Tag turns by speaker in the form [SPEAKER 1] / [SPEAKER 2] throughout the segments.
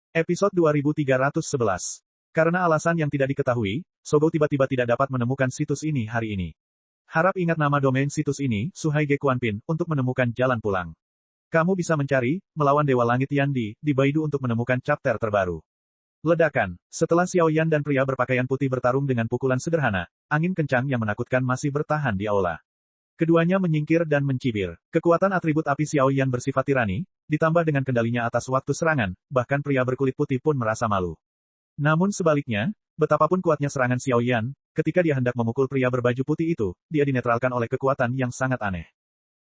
[SPEAKER 1] Episode 2311. Karena alasan yang tidak diketahui, Sogo tiba-tiba tidak dapat menemukan situs ini hari ini. Harap ingat nama domain situs ini, Suhaige Quanpin, untuk menemukan jalan pulang. Kamu bisa mencari, melawan Dewa Langit Yandi, di Baidu untuk menemukan chapter terbaru. Ledakan. Setelah Xiao Yan dan pria berpakaian putih bertarung dengan pukulan sederhana, angin kencang yang menakutkan masih bertahan di aula. Keduanya menyingkir dan mencibir. Kekuatan atribut api Xiao Yan bersifat tirani, ditambah dengan kendalinya atas waktu serangan, bahkan pria berkulit putih pun merasa malu. Namun sebaliknya, betapapun kuatnya serangan Xiao Yan, ketika dia hendak memukul pria berbaju putih itu, dia dinetralkan oleh kekuatan yang sangat aneh.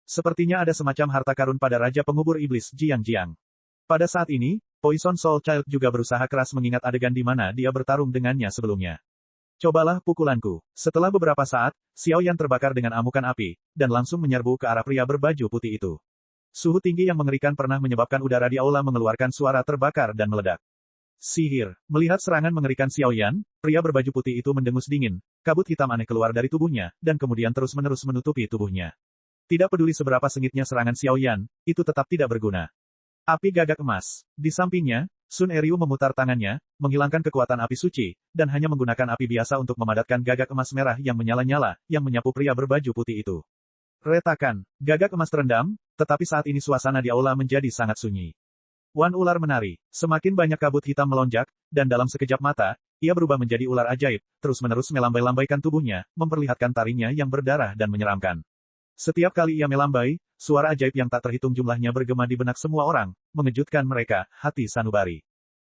[SPEAKER 1] Sepertinya ada semacam harta karun pada Raja Pengubur Iblis Jiang Jiang. Pada saat ini, Poison Soul Child juga berusaha keras mengingat adegan di mana dia bertarung dengannya sebelumnya. Cobalah pukulanku. Setelah beberapa saat, Xiao Yan terbakar dengan amukan api, dan langsung menyerbu ke arah pria berbaju putih itu. Suhu tinggi yang mengerikan pernah menyebabkan udara di aula mengeluarkan suara terbakar dan meledak. Sihir. Melihat serangan mengerikan Xiao Yan, pria berbaju putih itu mendengus dingin, kabut hitam aneh keluar dari tubuhnya, dan kemudian terus-menerus menutupi tubuhnya. Tidak peduli seberapa sengitnya serangan Xiao Yan, itu tetap tidak berguna. Api gagak emas. Di sampingnya, Sun Eryu memutar tangannya, menghilangkan kekuatan api suci, dan hanya menggunakan api biasa untuk memadatkan gagak emas merah yang menyala-nyala, yang menyapu pria berbaju putih itu. Retakan. Gagak emas terendam, tetapi saat ini suasana di aula menjadi sangat sunyi. Wan ular menari. Semakin banyak kabut hitam melonjak, dan dalam sekejap mata, ia berubah menjadi ular ajaib, terus-menerus melambai-lambaikan tubuhnya, memperlihatkan taringnya yang berdarah dan menyeramkan. Setiap kali ia melambai, suara ajaib yang tak terhitung jumlahnya bergema di benak semua orang, mengejutkan mereka, hati sanubari.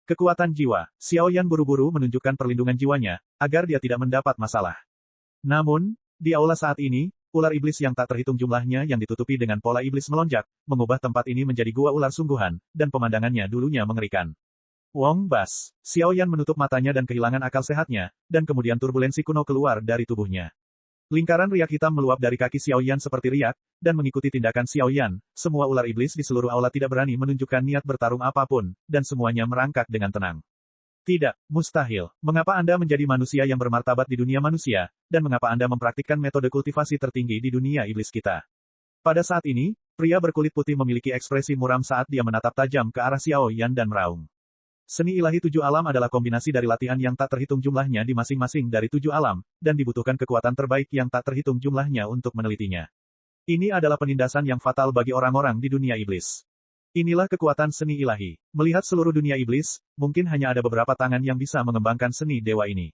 [SPEAKER 1] Kekuatan jiwa. Xiao Yan buru-buru menunjukkan perlindungan jiwanya, agar dia tidak mendapat masalah. Namun, di aula saat ini, ular iblis yang tak terhitung jumlahnya yang ditutupi dengan pola iblis melonjak, mengubah tempat ini menjadi gua ular sungguhan, dan pemandangannya dulunya mengerikan. Wong Bas. Xiao Yan menutup matanya dan kehilangan akal sehatnya, dan kemudian turbulensi kuno keluar dari tubuhnya. Lingkaran riak hitam meluap dari kaki Xiao Yan seperti riak, dan mengikuti tindakan Xiao Yan, semua ular iblis di seluruh aula tidak berani menunjukkan niat bertarung apapun, dan semuanya merangkak dengan tenang. Tidak, mustahil. Mengapa Anda menjadi manusia yang bermartabat di dunia manusia, dan mengapa Anda mempraktikkan metode kultivasi tertinggi di dunia iblis kita? Pada saat ini, pria berkulit putih memiliki ekspresi muram saat dia menatap tajam ke arah Xiao Yan dan meraung. Seni ilahi tujuh alam adalah kombinasi dari latihan yang tak terhitung jumlahnya di masing-masing dari tujuh alam, dan dibutuhkan kekuatan terbaik yang tak terhitung jumlahnya untuk menelitinya. Ini adalah penindasan yang fatal bagi orang-orang di dunia iblis. Inilah kekuatan seni ilahi. Melihat seluruh dunia iblis, mungkin hanya ada beberapa tangan yang bisa mengembangkan seni dewa ini.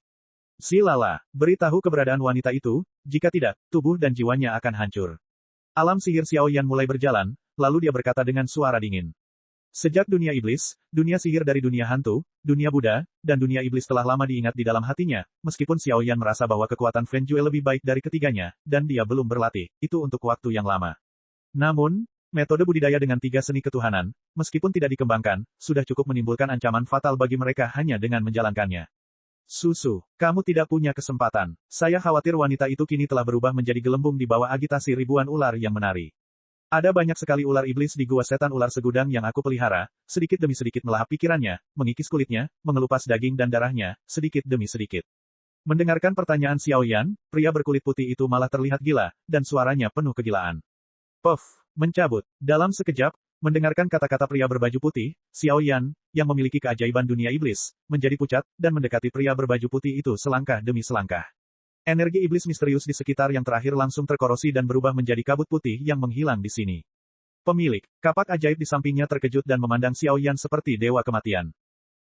[SPEAKER 1] Silala, beritahu keberadaan wanita itu, jika tidak, tubuh dan jiwanya akan hancur. Alam sihir Xiao Yan mulai berjalan, lalu dia berkata dengan suara dingin. Sejak dunia iblis, dunia sihir dari dunia hantu, dunia Buddha, dan dunia iblis telah lama diingat di dalam hatinya, meskipun Xiao Yan merasa bahwa kekuatan Fen Jue lebih baik dari ketiganya, dan dia belum berlatih, itu untuk waktu yang lama. Namun, metode budidaya dengan tiga seni ketuhanan, meskipun tidak dikembangkan, sudah cukup menimbulkan ancaman fatal bagi mereka hanya dengan menjalankannya. Susu, kamu tidak punya kesempatan. Saya khawatir wanita itu kini telah berubah menjadi gelembung di bawah agitasi ribuan ular yang menari. Ada banyak sekali ular iblis di gua setan ular segudang yang aku pelihara, sedikit demi sedikit melahap pikirannya, mengikis kulitnya, mengelupas daging dan darahnya, sedikit demi sedikit. Mendengarkan pertanyaan Xiao Yan, pria berkulit putih itu malah terlihat gila, dan suaranya penuh kegilaan. Puff, mencabut. Dalam sekejap, mendengarkan kata-kata pria berbaju putih, Xiao Yan, yang memiliki keajaiban dunia iblis, menjadi pucat, dan mendekati pria berbaju putih itu selangkah demi selangkah. Energi iblis misterius di sekitar yang terakhir langsung terkorosi dan berubah menjadi kabut putih yang menghilang di sini. Pemilik, kapak ajaib di sampingnya terkejut dan memandang Xiao Yan seperti dewa kematian.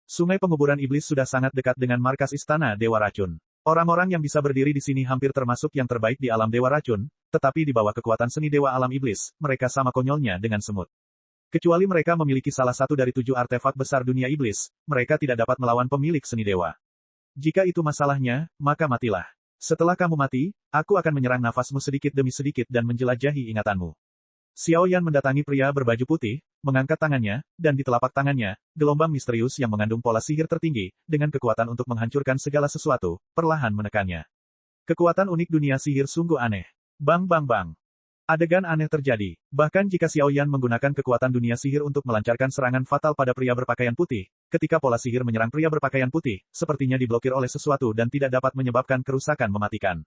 [SPEAKER 1] Sungai penguburan iblis sudah sangat dekat dengan markas istana Dewa Racun. Orang-orang yang bisa berdiri di sini hampir termasuk yang terbaik di alam Dewa Racun, tetapi di bawah kekuatan seni dewa alam iblis, mereka sama konyolnya dengan semut. Kecuali mereka memiliki salah satu dari 7 artefak besar dunia iblis, mereka tidak dapat melawan pemilik seni dewa. Jika itu masalahnya, maka matilah. Setelah kamu mati, aku akan menyerang nafasmu sedikit demi sedikit dan menjelajahi ingatanmu. Xiao Yan mendatangi pria berbaju putih, mengangkat tangannya, dan di telapak tangannya, gelombang misterius yang mengandung pola sihir tertinggi, dengan kekuatan untuk menghancurkan segala sesuatu, perlahan menekannya. Kekuatan unik dunia sihir sungguh aneh. Bang bang bang. Adegan aneh terjadi. Bahkan jika Xiao Yan menggunakan kekuatan dunia sihir untuk melancarkan serangan fatal pada pria berpakaian putih, ketika pola sihir menyerang pria berpakaian putih, sepertinya diblokir oleh sesuatu dan tidak dapat menyebabkan kerusakan mematikan.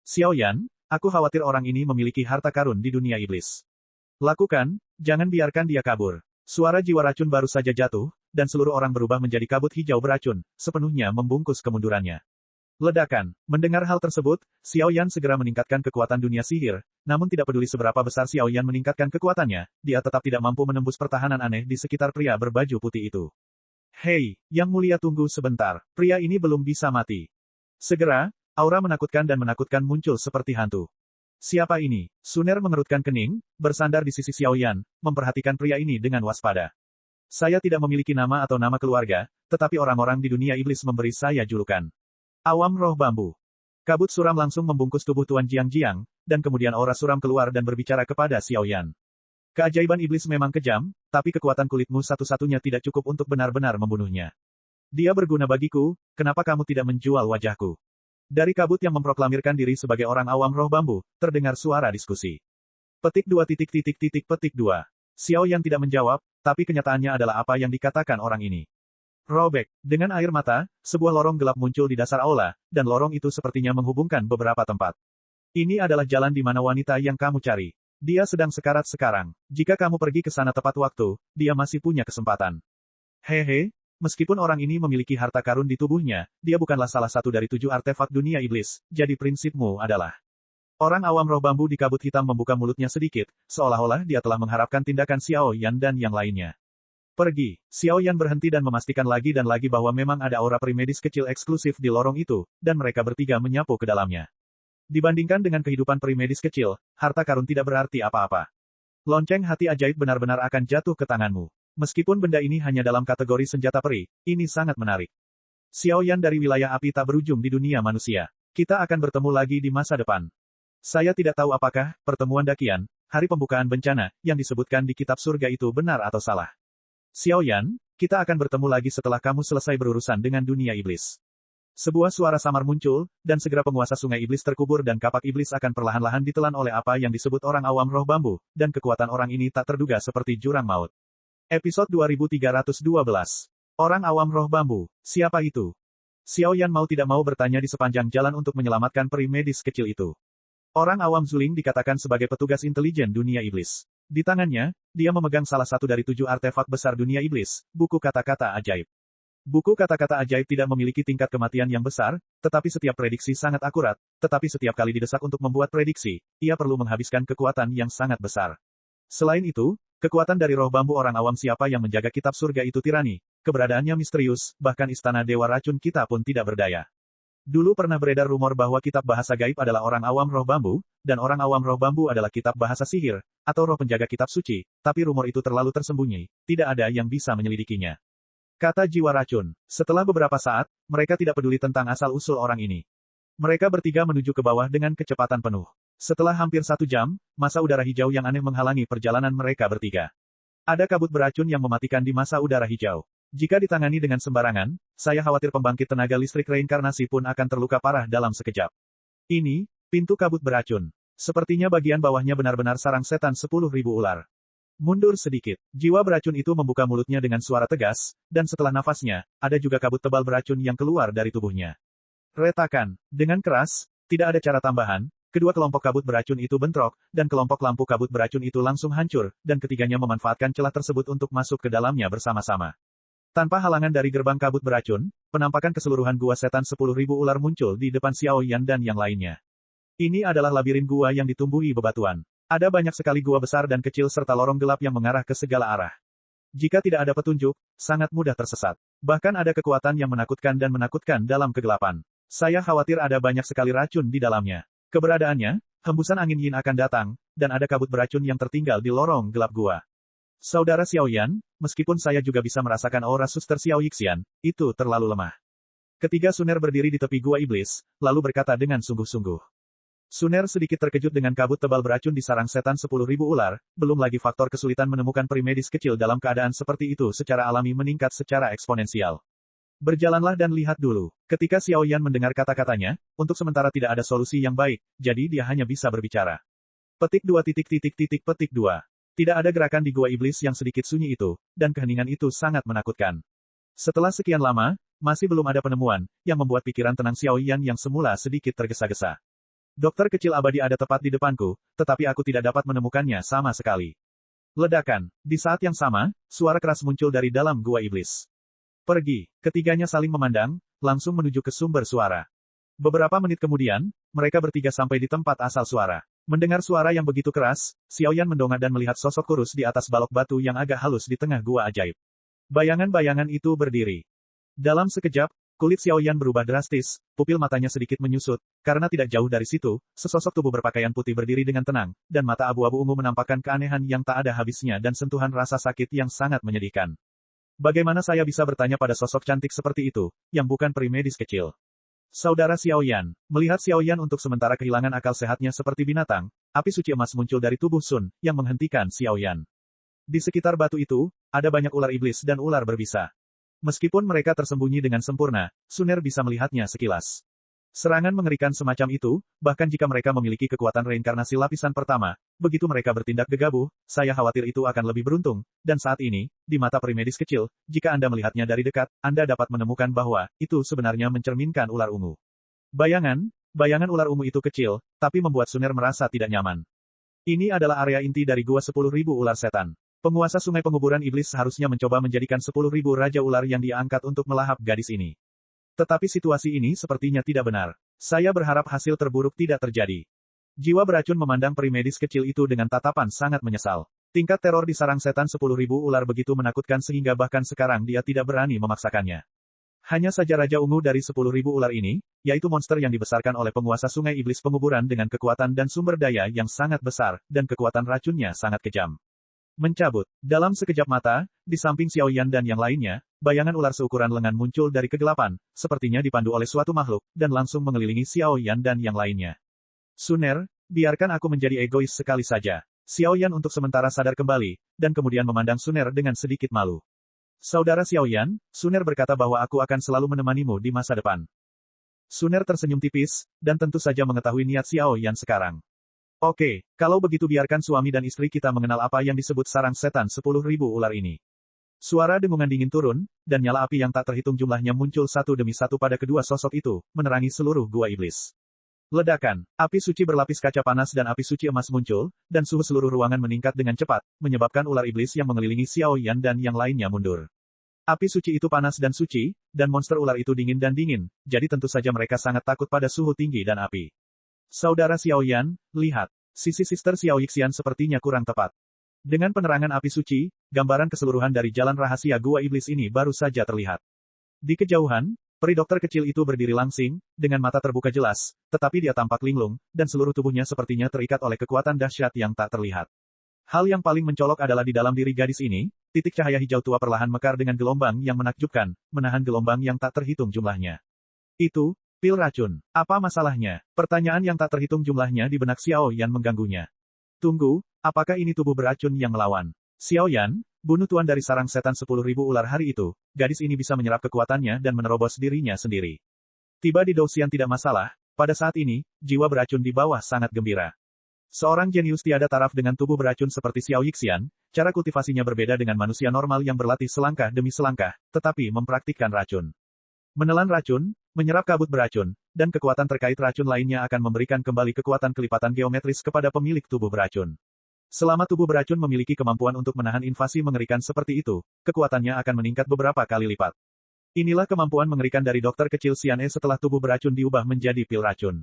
[SPEAKER 1] Xiao Yan, aku khawatir orang ini memiliki harta karun di dunia iblis. Lakukan, jangan biarkan dia kabur. Suara jiwa racun baru saja jatuh, dan seluruh orang berubah menjadi kabut hijau beracun, sepenuhnya membungkus kemundurannya. Ledakan. Mendengar hal tersebut, Xiao Yan segera meningkatkan kekuatan dunia sihir, namun tidak peduli seberapa besar Xiao Yan meningkatkan kekuatannya, dia tetap tidak mampu menembus pertahanan aneh di sekitar pria berbaju putih itu. Hei, Yang Mulia tunggu sebentar, pria ini belum bisa mati. Segera, aura menakutkan dan menakutkan muncul seperti hantu. Siapa ini? Suner mengerutkan kening, bersandar di sisi Xiao Yan, memperhatikan pria ini dengan waspada. Saya tidak memiliki nama atau nama keluarga, tetapi orang-orang di dunia iblis memberi saya julukan Awam Roh Bambu. Kabut suram langsung membungkus tubuh Tuan Jiang, dan kemudian aura suram keluar dan berbicara kepada Xiao Yan. Keajaiban iblis memang kejam, tapi kekuatan kulitmu satu-satunya tidak cukup untuk benar-benar membunuhnya. Dia berguna bagiku, kenapa kamu tidak menjual wajahku? Dari kabut yang memproklamirkan diri sebagai orang awam roh bambu, terdengar suara diskusi. Petik 2. Xiao Yan tidak menjawab, tapi kenyataannya adalah apa yang dikatakan orang ini. Robek. Dengan air mata, sebuah lorong gelap muncul di dasar aula, dan lorong itu sepertinya menghubungkan beberapa tempat. Ini adalah jalan di mana wanita yang kamu cari. Dia sedang sekarat sekarang. Jika kamu pergi ke sana tepat waktu, dia masih punya kesempatan. Hehe, meskipun orang ini memiliki harta karun di tubuhnya, dia bukanlah salah satu dari 7 artefak dunia iblis, jadi prinsipmu adalah. Orang awam roh bambu di kabut hitam membuka mulutnya sedikit, seolah-olah dia telah mengharapkan tindakan Xiao Yan dan yang lainnya. Pergi. Xiao Yan berhenti dan memastikan lagi dan lagi bahwa memang ada aura primedis kecil eksklusif di lorong itu, dan mereka bertiga menyapu ke dalamnya. Dibandingkan dengan kehidupan primedis kecil, harta karun tidak berarti apa-apa. Lonceng hati ajaib benar-benar akan jatuh ke tanganmu. Meskipun benda ini hanya dalam kategori senjata peri, ini sangat menarik. Xiao Yan dari wilayah api tak berujung di dunia manusia. Kita akan bertemu lagi di masa depan. Saya tidak tahu apakah pertemuan Dakian, hari pembukaan bencana, yang disebutkan di kitab surga itu benar atau salah. Xiao Yan, kita akan bertemu lagi setelah kamu selesai berurusan dengan dunia iblis. Sebuah suara samar muncul, dan segera penguasa sungai iblis terkubur dan kapak iblis akan perlahan-lahan ditelan oleh apa yang disebut orang awam roh bambu, dan kekuatan orang ini tak terduga seperti jurang maut. Episode 2312. Orang awam roh bambu, siapa itu? Xiao Yan mau tidak mau bertanya di sepanjang jalan untuk menyelamatkan peri medis kecil itu. Orang awam Zuling dikatakan sebagai petugas intelijen dunia iblis. Di tangannya, dia memegang salah satu dari 7 artefak besar dunia iblis, buku kata-kata ajaib. Buku kata-kata ajaib tidak memiliki tingkat kematian yang besar, tetapi setiap prediksi sangat akurat, tetapi setiap kali didesak untuk membuat prediksi, ia perlu menghabiskan kekuatan yang sangat besar. Selain itu, kekuatan dari roh bambu orang awam siapa yang menjaga kitab surga itu tirani, keberadaannya misterius, bahkan istana dewa racun kita pun tidak berdaya. Dulu pernah beredar rumor bahwa kitab bahasa gaib adalah orang awam roh bambu, dan orang awam roh bambu adalah kitab bahasa sihir, atau roh penjaga kitab suci, tapi rumor itu terlalu tersembunyi, tidak ada yang bisa menyelidikinya. Kata jiwa racun. Setelah beberapa saat, mereka tidak peduli tentang asal-usul orang ini. Mereka bertiga menuju ke bawah dengan kecepatan penuh. Setelah hampir 1 jam, masa udara hijau yang aneh menghalangi perjalanan mereka bertiga. Ada kabut beracun yang mematikan di masa udara hijau. Jika ditangani dengan sembarangan, saya khawatir pembangkit tenaga listrik reinkarnasi pun akan terluka parah dalam sekejap. Ini, pintu kabut beracun. Sepertinya bagian bawahnya benar-benar sarang setan 10.000 ular. Mundur sedikit. Jiwa beracun itu membuka mulutnya dengan suara tegas, dan setelah nafasnya, ada juga kabut tebal beracun yang keluar dari tubuhnya. Retakan. Dengan keras, tidak ada cara tambahan, kedua kelompok kabut beracun itu bentrok, dan kelompok lampu kabut beracun itu langsung hancur, dan ketiganya memanfaatkan celah tersebut untuk masuk ke dalamnya bersama-sama. Tanpa halangan dari gerbang kabut beracun, penampakan keseluruhan gua setan 10.000 ular muncul di depan Xiao Yan dan yang lainnya. Ini adalah labirin gua yang ditumbuhi bebatuan. Ada banyak sekali gua besar dan kecil serta lorong gelap yang mengarah ke segala arah. Jika tidak ada petunjuk, sangat mudah tersesat. Bahkan ada kekuatan yang menakutkan dan menakutkan dalam kegelapan. Saya khawatir ada banyak sekali racun di dalamnya. Keberadaannya, hembusan angin yin akan datang, dan ada kabut beracun yang tertinggal di lorong gelap gua. Saudara Xiao Yan, meskipun saya juga bisa merasakan aura Suster Xiao Yixian, itu terlalu lemah. Ketiga Suner berdiri di tepi gua iblis, lalu berkata dengan sungguh-sungguh. Suner sedikit terkejut dengan kabut tebal beracun di sarang setan 10.000 ular, belum lagi faktor kesulitan menemukan peri medis kecil dalam keadaan seperti itu secara alami meningkat secara eksponensial. Berjalanlah dan lihat dulu. Ketika Xiao Yan mendengar kata-katanya, untuk sementara tidak ada solusi yang baik, jadi dia hanya bisa berbicara. Petik 2. Petik 2. Tidak ada gerakan di gua iblis yang sedikit sunyi itu, dan keheningan itu sangat menakutkan. Setelah sekian lama, masih belum ada penemuan, yang membuat pikiran tenang Xiao Yan yang semula sedikit tergesa-gesa. Dokter kecil abadi ada tepat di depanku, tetapi aku tidak dapat menemukannya sama sekali. Ledakan. Di saat yang sama, suara keras muncul dari dalam gua iblis. Pergi. Ketiganya saling memandang, langsung menuju ke sumber suara. Beberapa menit kemudian, mereka bertiga sampai di tempat asal suara. Mendengar suara yang begitu keras, Xiaoyan mendongak dan melihat sosok kurus di atas balok batu yang agak halus di tengah gua ajaib. Bayangan-bayangan itu berdiri. Dalam sekejap, kulit Xiaoyan berubah drastis, pupil matanya sedikit menyusut, karena tidak jauh dari situ, sesosok tubuh berpakaian putih berdiri dengan tenang, dan mata abu-abu ungu menampakkan keanehan yang tak ada habisnya dan sentuhan rasa sakit yang sangat menyedihkan. Bagaimana saya bisa bertanya pada sosok cantik seperti itu, yang bukan peri medis kecil? Saudara Xiaoyan, melihat Xiaoyan untuk sementara kehilangan akal sehatnya seperti binatang, api suci emas muncul dari tubuh Sun, yang menghentikan Xiaoyan. Di sekitar batu itu, ada banyak ular iblis dan ular berbisa. Meskipun mereka tersembunyi dengan sempurna, Suner bisa melihatnya sekilas. Serangan mengerikan semacam itu, bahkan jika mereka memiliki kekuatan reinkarnasi lapisan pertama, begitu mereka bertindak gegabah, saya khawatir itu akan lebih beruntung, dan saat ini, di mata peri medis kecil, jika Anda melihatnya dari dekat, Anda dapat menemukan bahwa, itu sebenarnya mencerminkan ular ungu. Bayangan ular ungu itu kecil, tapi membuat Suner merasa tidak nyaman. Ini adalah area inti dari gua 10.000 ular setan. Penguasa sungai penguburan iblis seharusnya mencoba menjadikan 10.000 raja ular yang dia angkat untuk melahap gadis ini. Tetapi situasi ini sepertinya tidak benar. Saya berharap hasil terburuk tidak terjadi. Jiwa beracun memandang peri medis kecil itu dengan tatapan sangat menyesal. Tingkat teror di sarang setan 10.000 ular begitu menakutkan sehingga bahkan sekarang dia tidak berani memaksakannya. Hanya saja Raja Ungu dari 10.000 ular ini, yaitu monster yang dibesarkan oleh penguasa sungai iblis penguburan dengan kekuatan dan sumber daya yang sangat besar, dan kekuatan racunnya sangat kejam. Mencabut. Dalam sekejap mata, di samping Xiaoyan dan yang lainnya, bayangan ular seukuran lengan muncul dari kegelapan, sepertinya dipandu oleh suatu makhluk, dan langsung mengelilingi Xiaoyan dan yang lainnya. Suner, biarkan aku menjadi egois sekali saja. Xiaoyan untuk sementara sadar kembali, dan kemudian memandang Suner dengan sedikit malu. Saudara Xiaoyan, Suner berkata bahwa aku akan selalu menemanimu di masa depan. Suner tersenyum tipis, dan tentu saja mengetahui niat Xiaoyan sekarang. Oke, kalau begitu biarkan suami dan istri kita mengenal apa yang disebut sarang setan 10.000 ular ini. Suara dengungan dingin turun, dan nyala api yang tak terhitung jumlahnya muncul satu demi satu pada kedua sosok itu, menerangi seluruh gua iblis. Ledakan, api suci berlapis kaca panas dan api suci emas muncul, dan suhu seluruh ruangan meningkat dengan cepat, menyebabkan ular iblis yang mengelilingi Xiaoyan dan yang lainnya mundur. Api suci itu panas dan suci, dan monster ular itu dingin dan dingin, jadi tentu saja mereka sangat takut pada suhu tinggi dan api. Saudara Xiaoyan, lihat. Sisi Sister Xiaoyixian sepertinya kurang tepat. Dengan penerangan api suci, gambaran keseluruhan dari jalan rahasia gua iblis ini baru saja terlihat. Di kejauhan, peri dokter kecil itu berdiri langsing, dengan mata terbuka jelas, tetapi dia tampak linglung, dan seluruh tubuhnya sepertinya terikat oleh kekuatan dahsyat yang tak terlihat. Hal yang paling mencolok adalah di dalam diri gadis ini, titik cahaya hijau tua perlahan mekar dengan gelombang yang menakjubkan, menahan gelombang yang tak terhitung jumlahnya. Itu, pil racun. Apa masalahnya? Pertanyaan yang tak terhitung jumlahnya di benak Xiaoyan mengganggunya. Tunggu, apakah ini tubuh beracun yang melawan? Xiaoyan, bunuh tuan dari sarang setan 10.000 ular hari itu, gadis ini bisa menyerap kekuatannya dan menerobos dirinya sendiri. Tiba di Douxian tidak masalah, pada saat ini, jiwa beracun di bawah sangat gembira. Seorang jenius tiada taraf dengan tubuh beracun seperti Xiaoyixian, cara kultivasinya berbeda dengan manusia normal yang berlatih selangkah demi selangkah, tetapi mempraktikkan racun. Menelan racun, menyerap kabut beracun, dan kekuatan terkait racun lainnya akan memberikan kembali kekuatan kelipatan geometris kepada pemilik tubuh beracun. Selama tubuh beracun memiliki kemampuan untuk menahan invasi mengerikan seperti itu, kekuatannya akan meningkat beberapa kali lipat. Inilah kemampuan mengerikan dari dokter kecil Xian E setelah tubuh beracun diubah menjadi pil racun.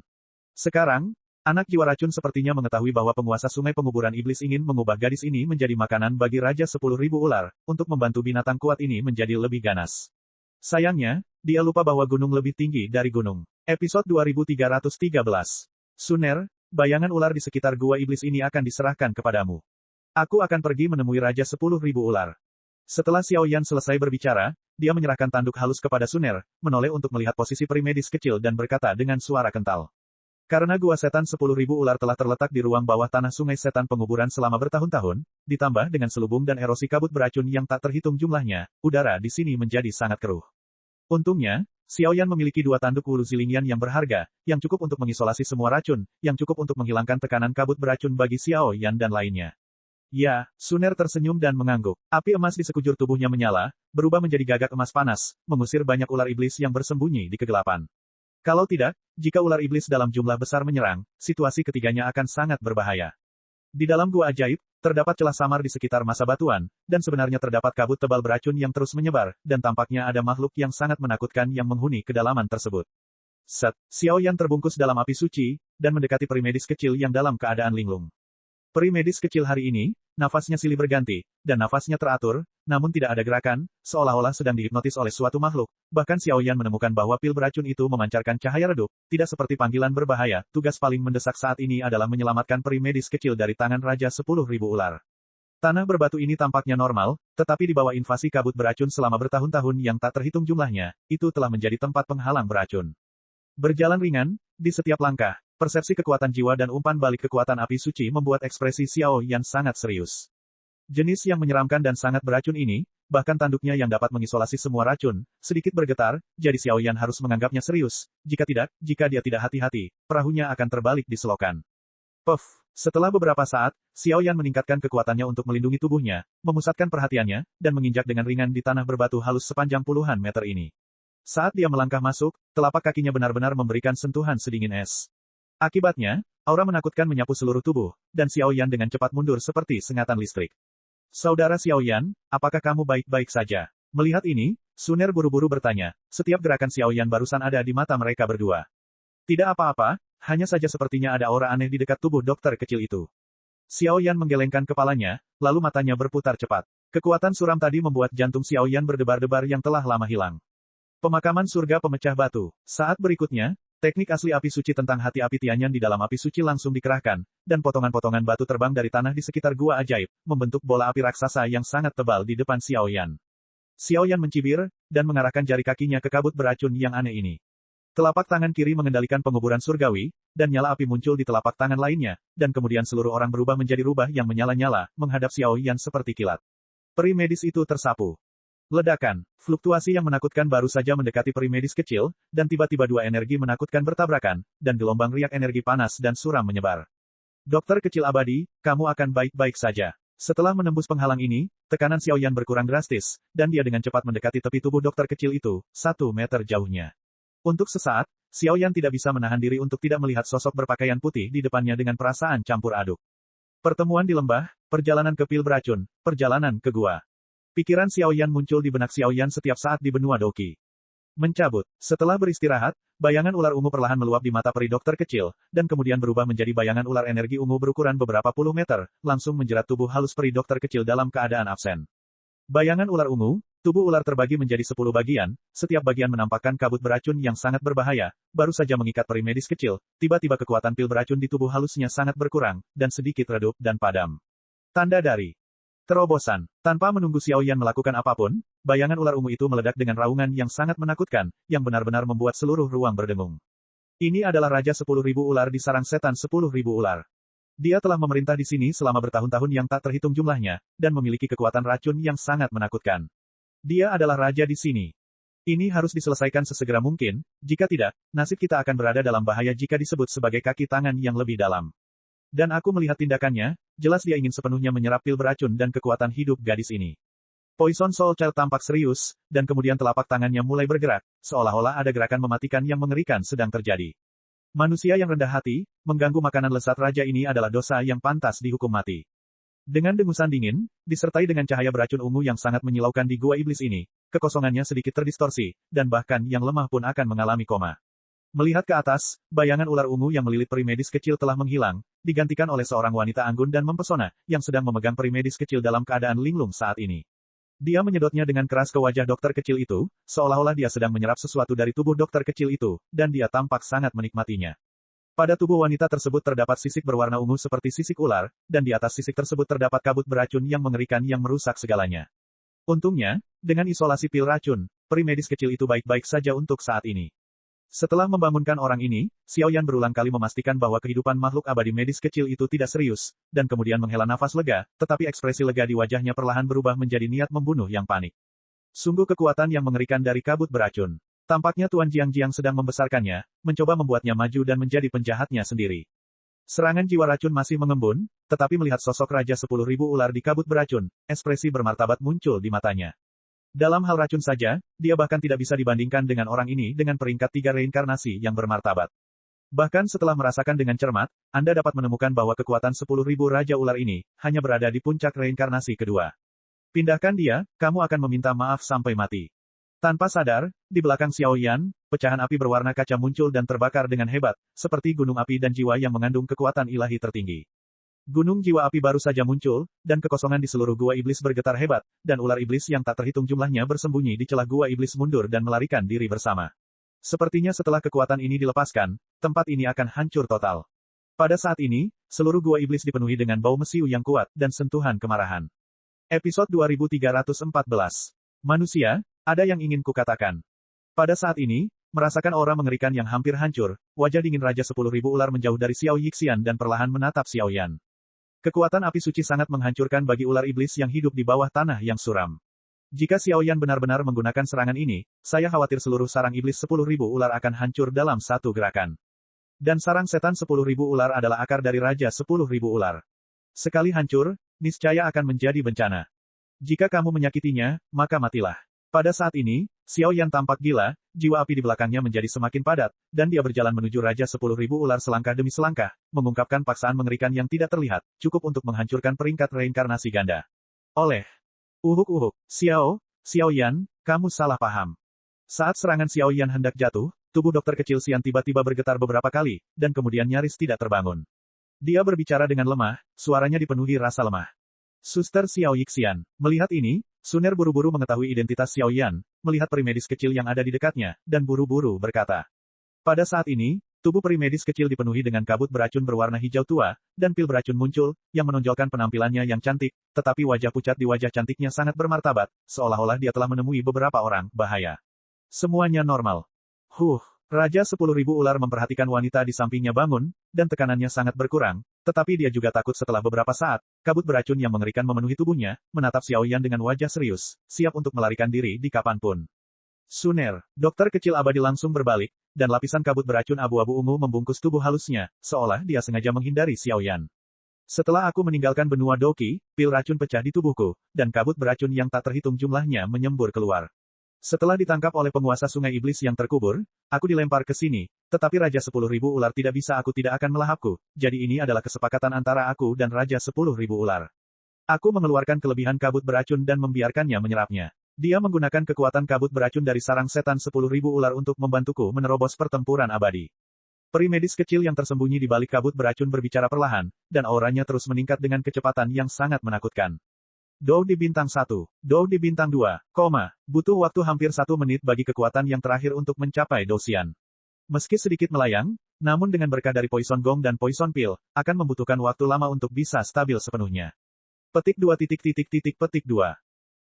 [SPEAKER 1] Sekarang, anak jiwa racun sepertinya mengetahui bahwa penguasa sungai penguburan iblis ingin mengubah gadis ini menjadi makanan bagi Raja 10.000 ular, untuk membantu binatang kuat ini menjadi lebih ganas. Sayangnya, dia lupa bahwa gunung lebih tinggi dari gunung. Episode 2313. Suner, bayangan ular di sekitar gua iblis ini akan diserahkan kepadamu. Aku akan pergi menemui Raja 10.000 ular. Setelah Xiaoyan selesai berbicara, dia menyerahkan tanduk halus kepada Suner, menoleh untuk melihat posisi peri medis kecil dan berkata dengan suara kental. Karena gua setan 10.000 ular telah terletak di ruang bawah tanah sungai setan penguburan selama bertahun-tahun, ditambah dengan selubung dan erosi kabut beracun yang tak terhitung jumlahnya, udara di sini menjadi sangat keruh. Untungnya, Xiaoyan memiliki dua tanduk wulu zilingyan yang berharga, yang cukup untuk mengisolasi semua racun, yang cukup untuk menghilangkan tekanan kabut beracun bagi Xiaoyan dan lainnya. Ya, Suner tersenyum dan mengangguk. Api emas di sekujur tubuhnya menyala, berubah menjadi gagak emas panas, mengusir banyak ular iblis yang bersembunyi di kegelapan. Kalau tidak, jika ular iblis dalam jumlah besar menyerang, situasi ketiganya akan sangat berbahaya. Di dalam gua ajaib, Terdapat celah samar di sekitar masa batuan, dan sebenarnya terdapat kabut tebal beracun yang terus menyebar, dan tampaknya ada makhluk yang sangat menakutkan yang menghuni kedalaman tersebut. Set, Xiao Yan terbungkus dalam api suci, dan mendekati peri medis kecil yang dalam keadaan linglung. Peri medis kecil hari ini, nafasnya silih berganti, dan nafasnya teratur, namun tidak ada gerakan, seolah-olah sedang dihipnotis oleh suatu makhluk. Bahkan Xiao Yan menemukan bahwa pil beracun itu memancarkan cahaya redup, tidak seperti panggilan berbahaya. Tugas paling mendesak saat ini adalah menyelamatkan peri medis kecil dari tangan Raja 10.000 ular. Tanah berbatu ini tampaknya normal, tetapi di bawah invasi kabut beracun selama bertahun-tahun yang tak terhitung jumlahnya, itu telah menjadi tempat penghalang beracun. Berjalan ringan, di setiap langkah, persepsi kekuatan jiwa dan umpan balik kekuatan api suci membuat ekspresi Xiao Yan sangat serius. Jenis yang menyeramkan dan sangat beracun ini, bahkan tanduknya yang dapat mengisolasi semua racun, sedikit bergetar, jadi Xiao Yan harus menganggapnya serius. Jika tidak, jika dia tidak hati-hati, perahunya akan terbalik di selokan. Puff! Setelah beberapa saat, Xiao Yan meningkatkan kekuatannya untuk melindungi tubuhnya, memusatkan perhatiannya, dan menginjak dengan ringan di tanah berbatu halus sepanjang puluhan meter ini. Saat dia melangkah masuk, telapak kakinya benar-benar memberikan sentuhan sedingin es. Akibatnya, aura menakutkan menyapu seluruh tubuh, dan Xiao Yan dengan cepat mundur seperti sengatan listrik. Saudara Xiao Yan, apakah kamu baik-baik saja? Melihat ini, Suner buru-buru bertanya, setiap gerakan Xiao Yan barusan ada di mata mereka berdua. Tidak apa-apa, hanya saja sepertinya ada aura aneh di dekat tubuh dokter kecil itu. Xiao Yan menggelengkan kepalanya, lalu matanya berputar cepat. Kekuatan suram tadi membuat jantung Xiao Yan berdebar-debar yang telah lama hilang. Pemakaman surga pemecah batu. Saat berikutnya, teknik asli api suci tentang hati api Tianyan di dalam api suci langsung dikerahkan, dan potongan-potongan batu terbang dari tanah di sekitar gua ajaib, membentuk bola api raksasa yang sangat tebal di depan Xiao Yan. Xiao Yan mencibir, dan mengarahkan jari kakinya ke kabut beracun yang aneh ini. Telapak tangan kiri mengendalikan penguburan surgawi, dan nyala api muncul di telapak tangan lainnya, dan kemudian seluruh orang berubah menjadi rubah yang menyala-nyala, menghadap Xiao Yan seperti kilat. Peri medis itu tersapu. Ledakan, fluktuasi yang menakutkan baru saja mendekati peri medis kecil, dan tiba-tiba dua energi menakutkan bertabrakan, dan gelombang riak energi panas dan suram menyebar. Dokter kecil abadi, kamu akan baik-baik saja. Setelah menembus penghalang ini, tekanan Xiao Yan berkurang drastis, dan dia dengan cepat mendekati tepi tubuh dokter kecil itu, 1 meter jauhnya. Untuk sesaat, Xiao Yan tidak bisa menahan diri untuk tidak melihat sosok berpakaian putih di depannya dengan perasaan campur aduk. Pertemuan di lembah, perjalanan ke pil beracun, perjalanan ke gua. Pikiran Xiao Yan muncul di benak Xiao Yan setiap saat di benua Doki. Mencabut. Setelah beristirahat, bayangan ular ungu perlahan meluap di mata peri dokter kecil, dan kemudian berubah menjadi bayangan ular energi ungu berukuran beberapa puluh meter, langsung menjerat tubuh halus peri dokter kecil dalam keadaan absen. Bayangan ular ungu, tubuh ular terbagi menjadi 10 bagian, setiap bagian menampakkan kabut beracun yang sangat berbahaya, baru saja mengikat peri medis kecil, tiba-tiba kekuatan pil beracun di tubuh halusnya sangat berkurang, dan sedikit redup dan padam. Tanda dari terobosan. Tanpa menunggu Xiao Yan melakukan apapun, bayangan ular ungu itu meledak dengan raungan yang sangat menakutkan, yang benar-benar membuat seluruh ruang berdengung. Ini adalah Raja 10.000 ular di sarang setan 10.000 ular. Dia telah memerintah di sini selama bertahun-tahun yang tak terhitung jumlahnya, dan memiliki kekuatan racun yang sangat menakutkan. Dia adalah raja di sini. Ini harus diselesaikan sesegera mungkin, jika tidak, nasib kita akan berada dalam bahaya jika disebut sebagai kaki tangan yang lebih dalam. Dan aku melihat tindakannya, jelas dia ingin sepenuhnya menyerap pil beracun dan kekuatan hidup gadis ini. Poison Soul Child tampak serius, dan kemudian telapak tangannya mulai bergerak, seolah-olah ada gerakan mematikan yang mengerikan sedang terjadi. Manusia yang rendah hati, mengganggu makanan lezat raja ini adalah dosa yang pantas dihukum mati. Dengan dengusan dingin, disertai dengan cahaya beracun ungu yang sangat menyilaukan di gua iblis ini, kekosongannya sedikit terdistorsi, dan bahkan yang lemah pun akan mengalami koma. Melihat ke atas, bayangan ular ungu yang melilit peri medis kecil telah menghilang, digantikan oleh seorang wanita anggun dan mempesona, yang sedang memegang peri medis kecil dalam keadaan linglung saat ini. Dia menyedotnya dengan keras ke wajah dokter kecil itu, seolah-olah dia sedang menyerap sesuatu dari tubuh dokter kecil itu, dan dia tampak sangat menikmatinya. Pada tubuh wanita tersebut terdapat sisik berwarna ungu seperti sisik ular, dan di atas sisik tersebut terdapat kabut beracun yang mengerikan yang merusak segalanya. Untungnya, dengan isolasi pil racun, peri medis kecil itu baik-baik saja untuk saat ini. Setelah membangunkan orang ini, Xiao Yan berulang kali memastikan bahwa kehidupan makhluk abadi medis kecil itu tidak serius, dan kemudian menghela nafas lega, tetapi ekspresi lega di wajahnya perlahan berubah menjadi niat membunuh yang panik. Sungguh kekuatan yang mengerikan dari kabut beracun. Tampaknya Tuan Jiang sedang membesarkannya, mencoba membuatnya maju dan menjadi penjahatnya sendiri. Serangan jiwa racun masih mengembun, tetapi melihat sosok Raja 10.000 ular di kabut beracun, ekspresi bermartabat muncul di matanya. Dalam hal racun saja, dia bahkan tidak bisa dibandingkan dengan orang ini dengan peringkat 3 reinkarnasi yang bermartabat. Bahkan setelah merasakan dengan cermat, Anda dapat menemukan bahwa kekuatan 10.000 Raja Ular ini hanya berada di puncak reinkarnasi kedua. Pindahkan dia, kamu akan meminta maaf sampai mati. Tanpa sadar, di belakang Xiao Yan, pecahan api berwarna kaca muncul dan terbakar dengan hebat, seperti gunung api dan jiwa yang mengandung kekuatan ilahi tertinggi. Gunung jiwa api baru saja muncul, dan kekosongan di seluruh gua iblis bergetar hebat, dan ular iblis yang tak terhitung jumlahnya bersembunyi di celah gua iblis mundur dan melarikan diri bersama. Sepertinya setelah kekuatan ini dilepaskan, tempat ini akan hancur total. Pada saat ini, seluruh gua iblis dipenuhi dengan bau mesiu yang kuat dan sentuhan kemarahan. Episode 2314. Manusia, ada yang ingin kukatakan. Pada saat ini, merasakan aura mengerikan yang hampir hancur, wajah dingin Raja 10.000 Ular menjauh dari Xiao Yixian dan perlahan menatap Xiao Yan. Kekuatan api suci sangat menghancurkan bagi ular iblis yang hidup di bawah tanah yang suram. Jika Xiao Yan benar-benar menggunakan serangan ini, saya khawatir seluruh sarang iblis 10.000 ular akan hancur dalam satu gerakan. Dan sarang setan 10.000 ular adalah akar dari Raja 10.000 ular. Sekali hancur, niscaya akan menjadi bencana. Jika kamu menyakitinya, maka matilah. Pada saat ini, Xiao Yan tampak gila, jiwa api di belakangnya menjadi semakin padat, dan dia berjalan menuju Raja 10.000 ular selangkah demi selangkah, mengungkapkan paksaan mengerikan yang tidak terlihat, cukup untuk menghancurkan peringkat reinkarnasi ganda. Oleh uhuk-uhuk, Xiao Yan, kamu salah paham. Saat serangan Xiao Yan hendak jatuh, tubuh dokter kecil Xian tiba-tiba bergetar beberapa kali, dan kemudian nyaris tidak terbangun. Dia berbicara dengan lemah, suaranya dipenuhi rasa lemah. Suster Xiao Yixian, melihat ini, Suner buru-buru mengetahui identitas Xiao Yan, melihat perimedis kecil yang ada di dekatnya, dan buru-buru berkata. Pada saat ini, tubuh perimedis kecil dipenuhi dengan kabut beracun berwarna hijau tua, dan pil beracun muncul, yang menonjolkan penampilannya yang cantik, tetapi wajah pucat di wajah cantiknya sangat bermartabat, seolah-olah dia telah menemui beberapa orang bahaya. Semuanya normal. Raja 10.000 ular memperhatikan wanita di sampingnya bangun, dan tekanannya sangat berkurang, tetapi dia juga takut setelah beberapa saat, kabut beracun yang mengerikan memenuhi tubuhnya, menatap Xiao Yan dengan wajah serius, siap untuk melarikan diri di kapanpun. Suner, dokter kecil abadi langsung berbalik, dan lapisan kabut beracun abu-abu ungu membungkus tubuh halusnya, seolah dia sengaja menghindari Xiao Yan. Setelah aku meninggalkan benua Doki, pil racun pecah di tubuhku, dan kabut beracun yang tak terhitung jumlahnya menyembur keluar. Setelah ditangkap oleh penguasa sungai iblis yang terkubur, aku dilempar ke sini, tetapi Raja 10.000 ular tidak bisa aku tidak akan melahapku, jadi ini adalah kesepakatan antara aku dan Raja 10.000 ular. Aku mengeluarkan kelebihan kabut beracun dan membiarkannya menyerapnya. Dia menggunakan kekuatan kabut beracun dari sarang setan 10.000 ular untuk membantuku menerobos pertempuran abadi. Perimedis kecil yang tersembunyi di balik kabut beracun berbicara perlahan, dan auranya terus meningkat dengan kecepatan yang sangat menakutkan. Dou di bintang 1, Dou di bintang 2, butuh waktu hampir 1 menit bagi kekuatan yang terakhir untuk mencapai Douxian. Meski sedikit melayang, namun dengan berkah dari Poison Gong dan Poison Pill, akan membutuhkan waktu lama untuk bisa stabil sepenuhnya. Petik 2. Petik 2.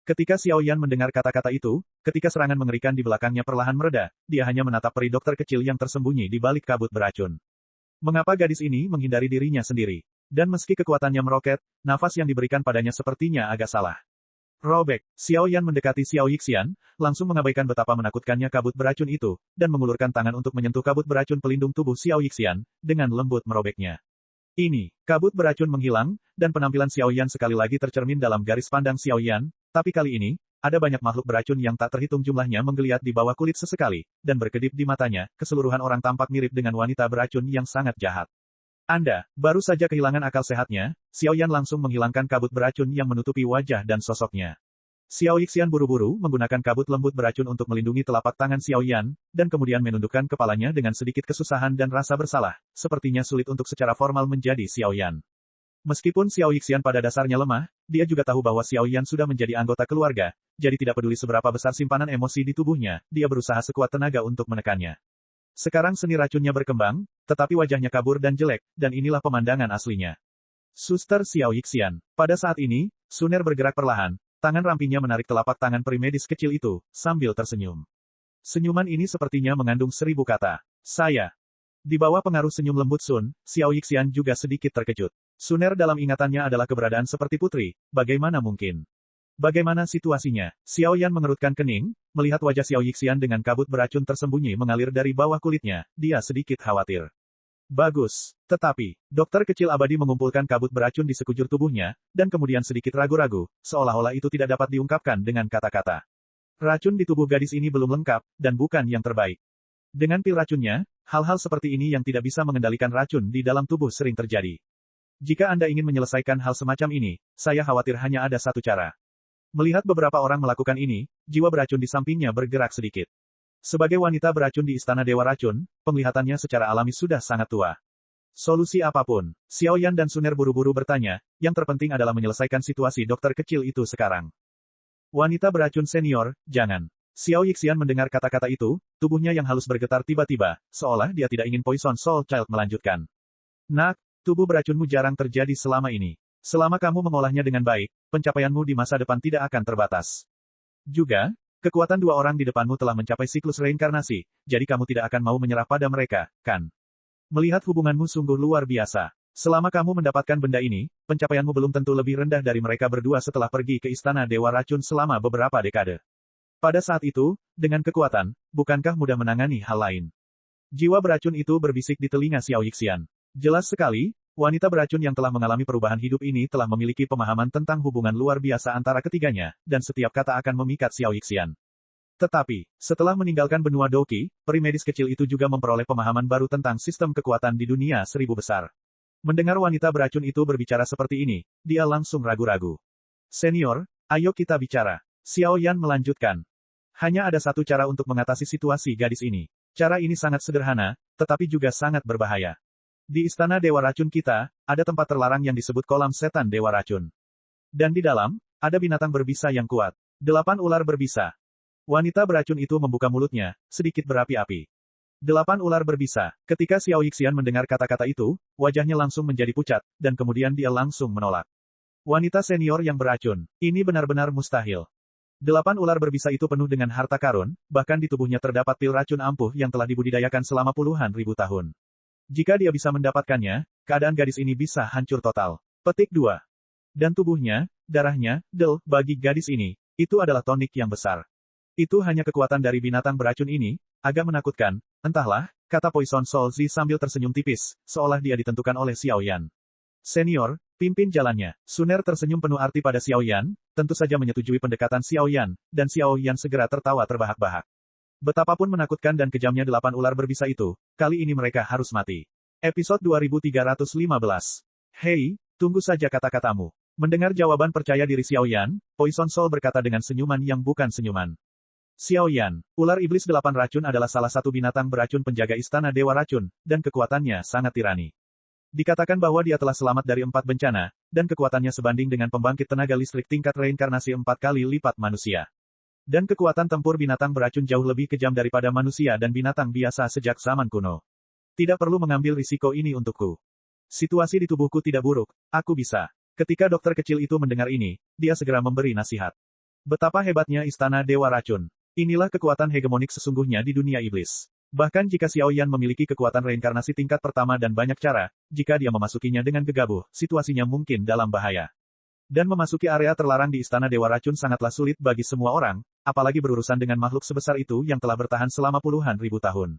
[SPEAKER 1] Ketika Xiao Yan mendengar kata-kata itu, ketika serangan mengerikan di belakangnya perlahan mereda, dia hanya menatap peri dokter kecil yang tersembunyi di balik kabut beracun. Mengapa gadis ini menghindari dirinya sendiri? Dan meski kekuatannya meroket, nafas yang diberikan padanya sepertinya agak salah. Robek, Xiao Yan mendekati Xiao Yixian, langsung mengabaikan betapa menakutkannya kabut beracun itu, dan mengulurkan tangan untuk menyentuh kabut beracun pelindung tubuh Xiao Yixian, dengan lembut merobeknya. Ini, kabut beracun menghilang, dan penampilan Xiao Yan sekali lagi tercermin dalam garis pandang Xiao Yan, tapi kali ini, ada banyak makhluk beracun yang tak terhitung jumlahnya menggeliat di bawah kulit sesekali, dan berkedip di matanya, keseluruhan orang tampak mirip dengan wanita beracun yang sangat jahat. Anda, baru saja kehilangan akal sehatnya, Xiao Yan langsung menghilangkan kabut beracun yang menutupi wajah dan sosoknya. Xiao Yixian buru-buru menggunakan kabut lembut beracun untuk melindungi telapak tangan Xiao Yan, dan kemudian menundukkan kepalanya dengan sedikit kesusahan dan rasa bersalah, sepertinya sulit untuk secara formal menjadi Xiao Yan. Meskipun Xiao Yixian pada dasarnya lemah, dia juga tahu bahwa Xiao Yan sudah menjadi anggota keluarga, jadi tidak peduli seberapa besar simpanan emosi di tubuhnya, dia berusaha sekuat tenaga untuk menekannya. Sekarang seni racunnya berkembang, tetapi wajahnya kabur dan jelek, dan inilah pemandangan aslinya. Suster Xiao Yixian. Pada saat ini, Suner bergerak perlahan, tangan rampinya menarik telapak tangan perimedis kecil itu, sambil tersenyum. Senyuman ini sepertinya mengandung 1000 kata. Saya. Di bawah pengaruh senyum lembut Sun, Xiao Yixian juga sedikit terkejut. Suner dalam ingatannya adalah keberadaan seperti putri, bagaimana mungkin? Bagaimana situasinya? Xiao Yan mengerutkan kening, melihat wajah Xiao Yixian dengan kabut beracun tersembunyi mengalir dari bawah kulitnya, dia sedikit khawatir. Bagus. Tetapi, dokter kecil abadi mengumpulkan kabut beracun di sekujur tubuhnya, dan kemudian sedikit ragu-ragu, seolah-olah itu tidak dapat diungkapkan dengan kata-kata. Racun di tubuh gadis ini belum lengkap, dan bukan yang terbaik. Dengan pil racunnya, hal-hal seperti ini yang tidak bisa mengendalikan racun di dalam tubuh sering terjadi. Jika Anda ingin menyelesaikan hal semacam ini, saya khawatir hanya ada satu cara. Melihat beberapa orang melakukan ini, jiwa beracun di sampingnya bergerak sedikit. Sebagai wanita beracun di Istana Dewa Racun, penglihatannya secara alami sudah sangat tua. Solusi apapun, Xiao Yan dan Suner buru-buru bertanya, yang terpenting adalah menyelesaikan situasi dokter kecil itu sekarang. Wanita beracun senior, jangan. Xiao Yixian mendengar kata-kata itu, tubuhnya yang halus bergetar tiba-tiba, seolah dia tidak ingin Poison Soul Child melanjutkan. Nak, tubuh beracunmu jarang terjadi selama ini. Selama kamu mengolahnya dengan baik, pencapaianmu di masa depan tidak akan terbatas. Juga, kekuatan dua orang di depanmu telah mencapai siklus reinkarnasi, jadi kamu tidak akan mau menyerah pada mereka, kan? Melihat hubunganmu sungguh luar biasa. Selama kamu mendapatkan benda ini, pencapaianmu belum tentu lebih rendah dari mereka berdua setelah pergi ke Istana Dewa Racun selama beberapa dekade. Pada saat itu, dengan kekuatan, bukankah mudah menangani hal lain? Jiwa beracun itu berbisik di telinga Xiao Yixian. Jelas sekali, wanita beracun yang telah mengalami perubahan hidup ini telah memiliki pemahaman tentang hubungan luar biasa antara ketiganya, dan setiap kata akan memikat Xiao Yixian. Tetapi, setelah meninggalkan benua Doki, peri medis kecil itu juga memperoleh pemahaman baru tentang sistem kekuatan di dunia seribu besar. Mendengar wanita beracun itu berbicara seperti ini, dia langsung ragu-ragu. Senior, ayo kita bicara. Xiao Yan melanjutkan. Hanya ada satu cara untuk mengatasi situasi gadis ini. Cara ini sangat sederhana, tetapi juga sangat berbahaya. Di Istana Dewa Racun kita, ada tempat terlarang yang disebut Kolam Setan Dewa Racun. Dan di dalam, ada binatang berbisa yang kuat. 8 ular berbisa. Wanita beracun itu membuka mulutnya, sedikit berapi-api. 8 ular berbisa. Ketika Xiao Yixian mendengar kata-kata itu, wajahnya langsung menjadi pucat, dan kemudian dia langsung menolak. Wanita senior yang beracun. Ini benar-benar mustahil. 8 ular berbisa itu penuh dengan harta karun, bahkan di tubuhnya terdapat pil racun ampuh yang telah dibudidayakan selama puluhan ribu tahun. Jika dia bisa mendapatkannya, keadaan gadis ini bisa hancur total. Petik 2. Dan tubuhnya, darahnya, bagi gadis ini, itu adalah tonik yang besar. Itu hanya kekuatan dari binatang beracun ini, agak menakutkan, entahlah, kata Poison Soul Zi sambil tersenyum tipis, seolah dia ditentukan oleh Xiao Yan. Senior, pimpin jalannya. Suner tersenyum penuh arti pada Xiao Yan, tentu saja menyetujui pendekatan Xiao Yan, dan Xiao Yan segera tertawa terbahak-bahak. Betapapun menakutkan dan kejamnya 8 ular berbisa itu, kali ini mereka harus mati. Episode 2315. Hei, tunggu saja kata-katamu. Mendengar jawaban percaya diri Xiao Yan, Poison Soul berkata dengan senyuman yang bukan senyuman. Xiao Yan, ular iblis 8 racun adalah salah satu binatang beracun penjaga Istana Dewa Racun, dan kekuatannya sangat tirani. Dikatakan bahwa dia telah selamat dari 4 bencana, dan kekuatannya sebanding dengan pembangkit tenaga listrik tingkat reinkarnasi 4 kali lipat manusia. Dan kekuatan tempur binatang beracun jauh lebih kejam daripada manusia dan binatang biasa sejak zaman kuno. Tidak perlu mengambil risiko ini untukku. Situasi di tubuhku tidak buruk, aku bisa. Ketika dokter kecil itu mendengar ini, dia segera memberi nasihat. Betapa hebatnya Istana Dewa Racun. Inilah kekuatan hegemonik sesungguhnya di dunia iblis. Bahkan jika Xiao Yan memiliki kekuatan reinkarnasi tingkat pertama dan banyak cara, jika dia memasukinya dengan gegabah, situasinya mungkin dalam bahaya. Dan memasuki area terlarang di Istana Dewa Racun sangatlah sulit bagi semua orang, apalagi berurusan dengan makhluk sebesar itu yang telah bertahan selama puluhan ribu tahun.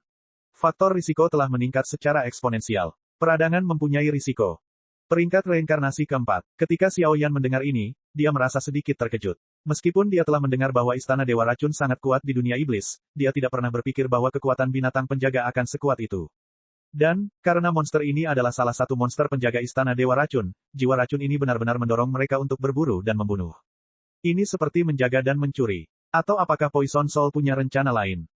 [SPEAKER 1] Faktor risiko telah meningkat secara eksponensial. Peradangan mempunyai risiko. Peringkat reinkarnasi keempat. Ketika Xiao Yan mendengar ini, dia merasa sedikit terkejut. Meskipun dia telah mendengar bahwa Istana Dewa Racun sangat kuat di dunia iblis, dia tidak pernah berpikir bahwa kekuatan binatang penjaga akan sekuat itu. Dan, karena monster ini adalah salah satu monster penjaga Istana Dewa Racun, jiwa racun ini benar-benar mendorong mereka untuk berburu dan membunuh. Ini seperti menjaga dan mencuri. Atau apakah Poison Soul punya rencana lain?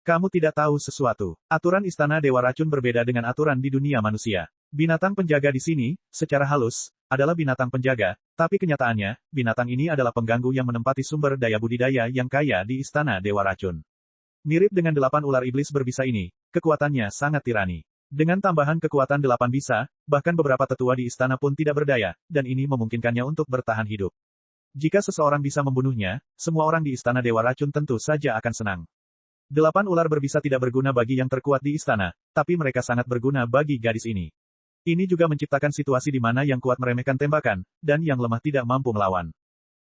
[SPEAKER 1] Kamu tidak tahu sesuatu. Aturan Istana Dewa Racun berbeda dengan aturan di dunia manusia. Binatang penjaga di sini, secara halus, adalah binatang penjaga, tapi kenyataannya, binatang ini adalah pengganggu yang menempati sumber daya budidaya yang kaya di Istana Dewa Racun. Mirip dengan 8 ular iblis berbisa ini, kekuatannya sangat tirani. Dengan tambahan kekuatan 8 bisa, bahkan beberapa tetua di istana pun tidak berdaya, dan ini memungkinkannya untuk bertahan hidup. Jika seseorang bisa membunuhnya, semua orang di Istana Dewa Racun tentu saja akan senang. 8 ular berbisa tidak berguna bagi yang terkuat di istana, tapi mereka sangat berguna bagi gadis ini. Ini juga menciptakan situasi di mana yang kuat meremehkan tembakan, dan yang lemah tidak mampu melawan.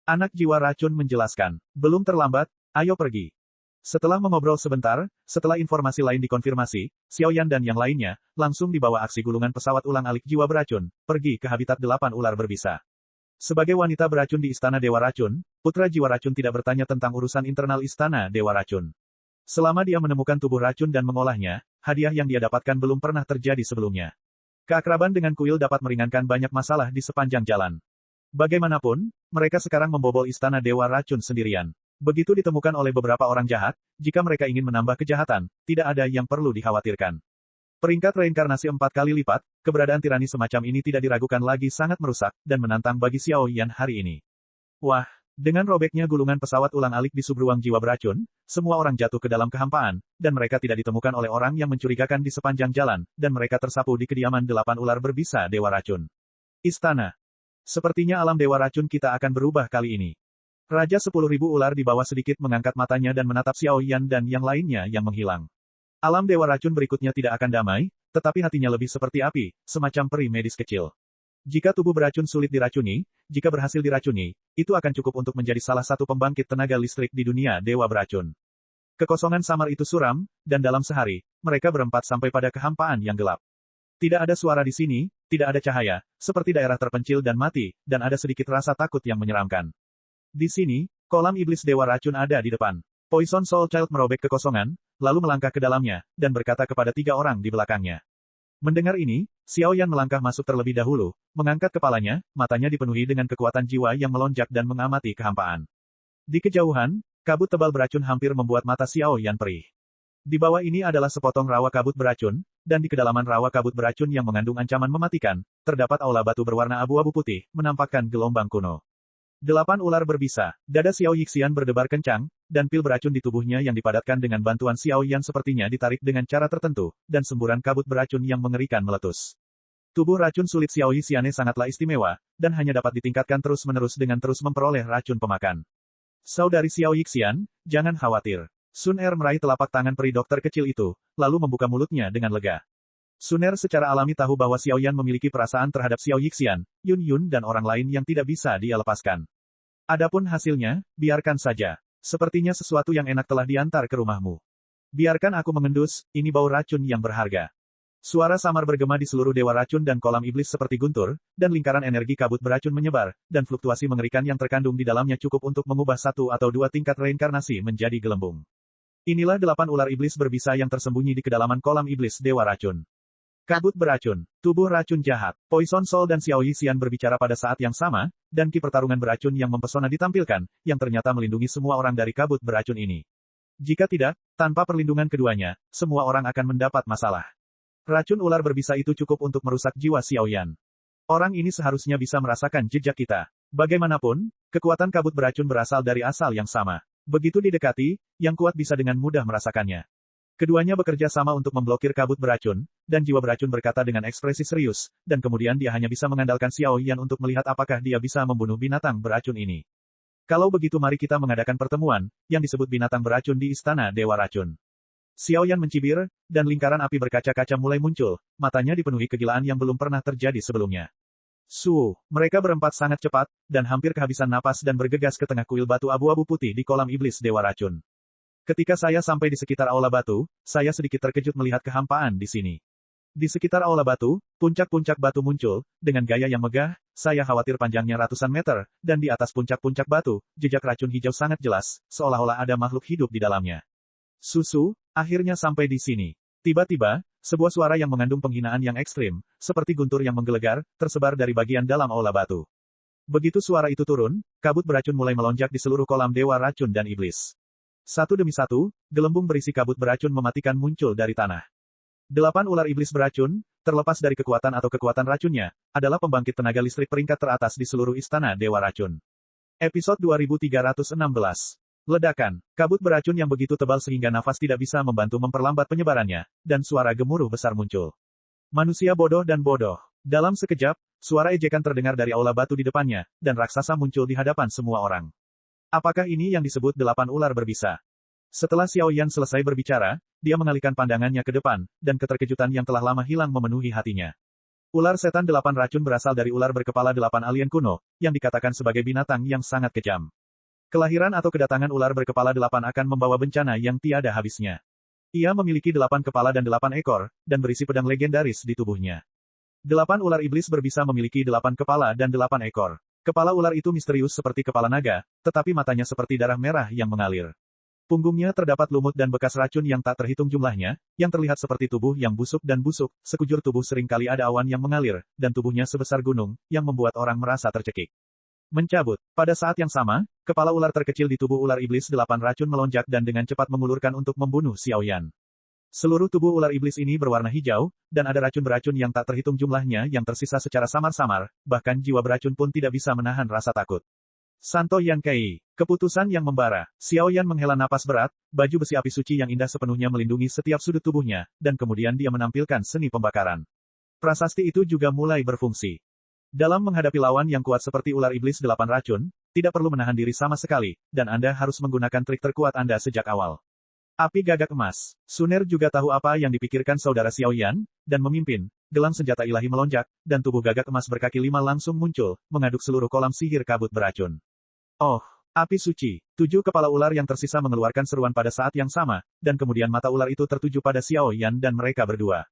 [SPEAKER 1] Anak jiwa racun menjelaskan, belum terlambat, ayo pergi. Setelah mengobrol sebentar, setelah informasi lain dikonfirmasi, Xiao Yan dan yang lainnya, langsung dibawa aksi gulungan pesawat ulang-alik jiwa beracun, pergi ke habitat 8 ular berbisa. Sebagai wanita beracun di Istana Dewa Racun, putra jiwa racun tidak bertanya tentang urusan internal Istana Dewa Racun. Selama dia menemukan tubuh racun dan mengolahnya, hadiah yang dia dapatkan belum pernah terjadi sebelumnya. Keakraban dengan kuil dapat meringankan banyak masalah di sepanjang jalan. Bagaimanapun, mereka sekarang membobol istana Dewa Racun sendirian. Begitu ditemukan oleh beberapa orang jahat, jika mereka ingin menambah kejahatan, tidak ada yang perlu dikhawatirkan. Peringkat reinkarnasi 4 kali lipat, keberadaan tirani semacam ini tidak diragukan lagi sangat merusak, dan menantang bagi Xiao Yan hari ini. Wah, dengan robeknya gulungan pesawat ulang-alik di subruang jiwa beracun, semua orang jatuh ke dalam kehampaan, dan mereka tidak ditemukan oleh orang yang mencurigakan di sepanjang jalan, dan mereka tersapu di kediaman 8 ular berbisa Dewa Racun. Istana. Sepertinya alam Dewa Racun kita akan berubah kali ini. Raja 10.000 ular di bawah sedikit mengangkat matanya dan menatap Xiao Yan dan yang lainnya yang menghilang. Alam Dewa Racun berikutnya tidak akan damai, tetapi hatinya lebih seperti api, semacam peri medis kecil. Jika tubuh beracun sulit diracuni, jika berhasil diracuni, itu akan cukup untuk menjadi salah satu pembangkit tenaga listrik di dunia Dewa Beracun. Kekosongan samar itu suram, dan dalam sehari, mereka berempat sampai pada kehampaan yang gelap. Tidak ada suara di sini, tidak ada cahaya, seperti daerah terpencil dan mati, dan ada sedikit rasa takut yang menyeramkan. Di sini, kolam iblis Dewa Racun ada di depan. Poison Soul Child merobek kekosongan, lalu melangkah ke dalamnya, dan berkata kepada 3 orang di belakangnya. Mendengar ini, Xiao Yan melangkah masuk terlebih dahulu, mengangkat kepalanya, matanya dipenuhi dengan kekuatan jiwa yang melonjak dan mengamati kehampaan. Di kejauhan, kabut tebal beracun hampir membuat mata Xiao Yan perih. Di bawah ini adalah sepotong rawa kabut beracun, dan di kedalaman rawa kabut beracun yang mengandung ancaman mematikan, terdapat aula batu berwarna abu-abu putih, menampakkan gelombang kuno. 8 ular berbisa, dada Xiao Yixian berdebar kencang, dan pil beracun di tubuhnya yang dipadatkan dengan bantuan Xiao Yan sepertinya ditarik dengan cara tertentu, dan semburan kabut beracun yang mengerikan meletus. Tubuh racun sulit Xiao Yixian sangatlah istimewa, dan hanya dapat ditingkatkan terus-menerus dengan terus memperoleh racun pemakan. Saudari Xiao Yixian, jangan khawatir. Sun Er meraih telapak tangan peri dokter kecil itu, lalu membuka mulutnya dengan lega. Sun Er secara alami tahu bahwa Xiao Yan memiliki perasaan terhadap Xiao Yixian, Yun Yun dan orang lain yang tidak bisa dia lepaskan. Adapun hasilnya, biarkan saja. Sepertinya sesuatu yang enak telah diantar ke rumahmu. Biarkan aku mengendus, ini bau racun yang berharga. Suara samar bergema di seluruh dewa racun dan kolam iblis seperti guntur, dan lingkaran energi kabut beracun menyebar, dan fluktuasi mengerikan yang terkandung di dalamnya cukup untuk mengubah 1 atau 2 tingkat reinkarnasi menjadi gelembung. Inilah 8 ular iblis berbisa yang tersembunyi di kedalaman kolam iblis Dewa Racun. Kabut beracun, tubuh racun jahat, Poison Soul dan Xiao Yixian berbicara pada saat yang sama, dan ki pertarungan beracun yang mempesona ditampilkan, yang ternyata melindungi semua orang dari kabut beracun ini. Jika tidak, tanpa perlindungan keduanya, semua orang akan mendapat masalah. Racun ular berbisa itu cukup untuk merusak jiwa Xiao Yan. Orang ini seharusnya bisa merasakan jejak kita. Bagaimanapun, kekuatan kabut beracun berasal dari asal yang sama. Begitu didekati, yang kuat bisa dengan mudah merasakannya. Keduanya bekerja sama untuk memblokir kabut beracun, dan jiwa beracun berkata dengan ekspresi serius, dan kemudian dia hanya bisa mengandalkan Xiao Yan untuk melihat apakah dia bisa membunuh binatang beracun ini. Kalau begitu mari kita mengadakan pertemuan, yang disebut binatang beracun di Istana Dewa Racun. Xiao Yan mencibir, dan lingkaran api berkaca-kaca mulai muncul, matanya dipenuhi kegilaan yang belum pernah terjadi sebelumnya. Mereka berempat sangat cepat, dan hampir kehabisan napas dan bergegas ke tengah kuil batu abu-abu putih di kolam iblis Dewa Racun. Ketika saya sampai di sekitar aula batu, saya sedikit terkejut melihat kehampaan di sini. Di sekitar aula batu, puncak-puncak batu muncul, dengan gaya yang megah, saya khawatir panjangnya ratusan meter, dan di atas puncak-puncak batu, jejak racun hijau sangat jelas, seolah-olah ada makhluk hidup di dalamnya. Akhirnya sampai di sini. Tiba-tiba, sebuah suara yang mengandung penghinaan yang ekstrim, seperti guntur yang menggelegar, tersebar dari bagian dalam aula batu. Begitu suara itu turun, kabut beracun mulai melonjak di seluruh kolam dewa racun dan iblis. Satu demi satu, gelembung berisi kabut beracun mematikan muncul dari tanah. 8 ular iblis beracun, terlepas dari kekuatan atau kekuatan racunnya, adalah pembangkit tenaga listrik peringkat teratas di seluruh istana dewa racun. Episode 2316. Ledakan, kabut beracun yang begitu tebal sehingga nafas tidak bisa membantu memperlambat penyebarannya, dan suara gemuruh besar muncul. Manusia bodoh dan bodoh. Dalam sekejap, suara ejekan terdengar dari aula batu di depannya, dan raksasa muncul di hadapan semua orang. Apakah ini yang disebut 8 ular berbisa? Setelah Xiao Yan selesai berbicara, dia mengalihkan pandangannya ke depan, dan keterkejutan yang telah lama hilang memenuhi hatinya. Ular setan 8 racun berasal dari ular berkepala 8 alien kuno, yang dikatakan sebagai binatang yang sangat kejam. Kelahiran atau kedatangan ular berkepala 8 akan membawa bencana yang tiada habisnya. Ia memiliki 8 kepala dan 8 ekor, dan berisi pedang legendaris di tubuhnya. 8 ular iblis berbisa memiliki 8 kepala dan 8 ekor. Kepala ular itu misterius seperti kepala naga, tetapi matanya seperti darah merah yang mengalir. Punggungnya terdapat lumut dan bekas racun yang tak terhitung jumlahnya, yang terlihat seperti tubuh yang busuk dan busuk, sekujur tubuh seringkali ada awan yang mengalir, dan tubuhnya sebesar gunung, yang membuat orang merasa tercekik. Mencabut. Pada saat yang sama, kepala ular terkecil di tubuh ular iblis 8 racun melonjak dan dengan cepat mengulurkan untuk membunuh Xiao Yan. Seluruh tubuh ular iblis ini berwarna hijau, dan ada racun beracun yang tak terhitung jumlahnya yang tersisa secara samar-samar, bahkan jiwa beracun pun tidak bisa menahan rasa takut. Santo Yan Kei. Keputusan yang membara. Xiao Yan menghela napas berat, baju besi api suci yang indah sepenuhnya melindungi setiap sudut tubuhnya, dan kemudian dia menampilkan seni pembakaran. Prasasti itu juga mulai berfungsi. Dalam menghadapi lawan yang kuat seperti ular iblis 8 racun, tidak perlu menahan diri sama sekali, dan Anda harus menggunakan trik terkuat Anda sejak awal. Api gagak emas. Suner juga tahu apa yang dipikirkan saudara Xiao Yan, dan memimpin. Gelang senjata ilahi melonjak, dan tubuh gagak emas berkaki 5 langsung muncul, mengaduk seluruh kolam sihir kabut beracun. Oh, api suci. 7 kepala ular yang tersisa mengeluarkan seruan pada saat yang sama, dan kemudian mata ular itu tertuju pada Xiao Yan dan mereka berdua.